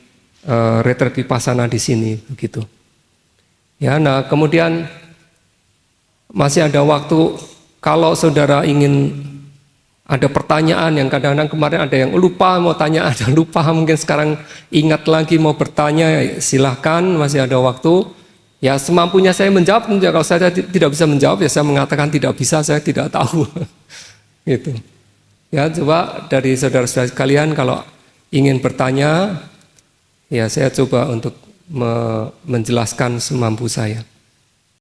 retret vipassana di sini begitu. Ya, nah kemudian masih ada waktu kalau saudara ingin ada pertanyaan yang kadang-kadang kemarin ada yang lupa mau tanya, ada lupa mungkin sekarang ingat lagi mau bertanya, silahkan masih ada waktu. Ya semampunya saya menjawab, kalau saya tidak bisa menjawab ya saya mengatakan tidak bisa, saya tidak tahu. Gitu. Ya coba dari saudara-saudara sekalian kalau ingin bertanya, ya saya coba untuk menjelaskan semampu saya.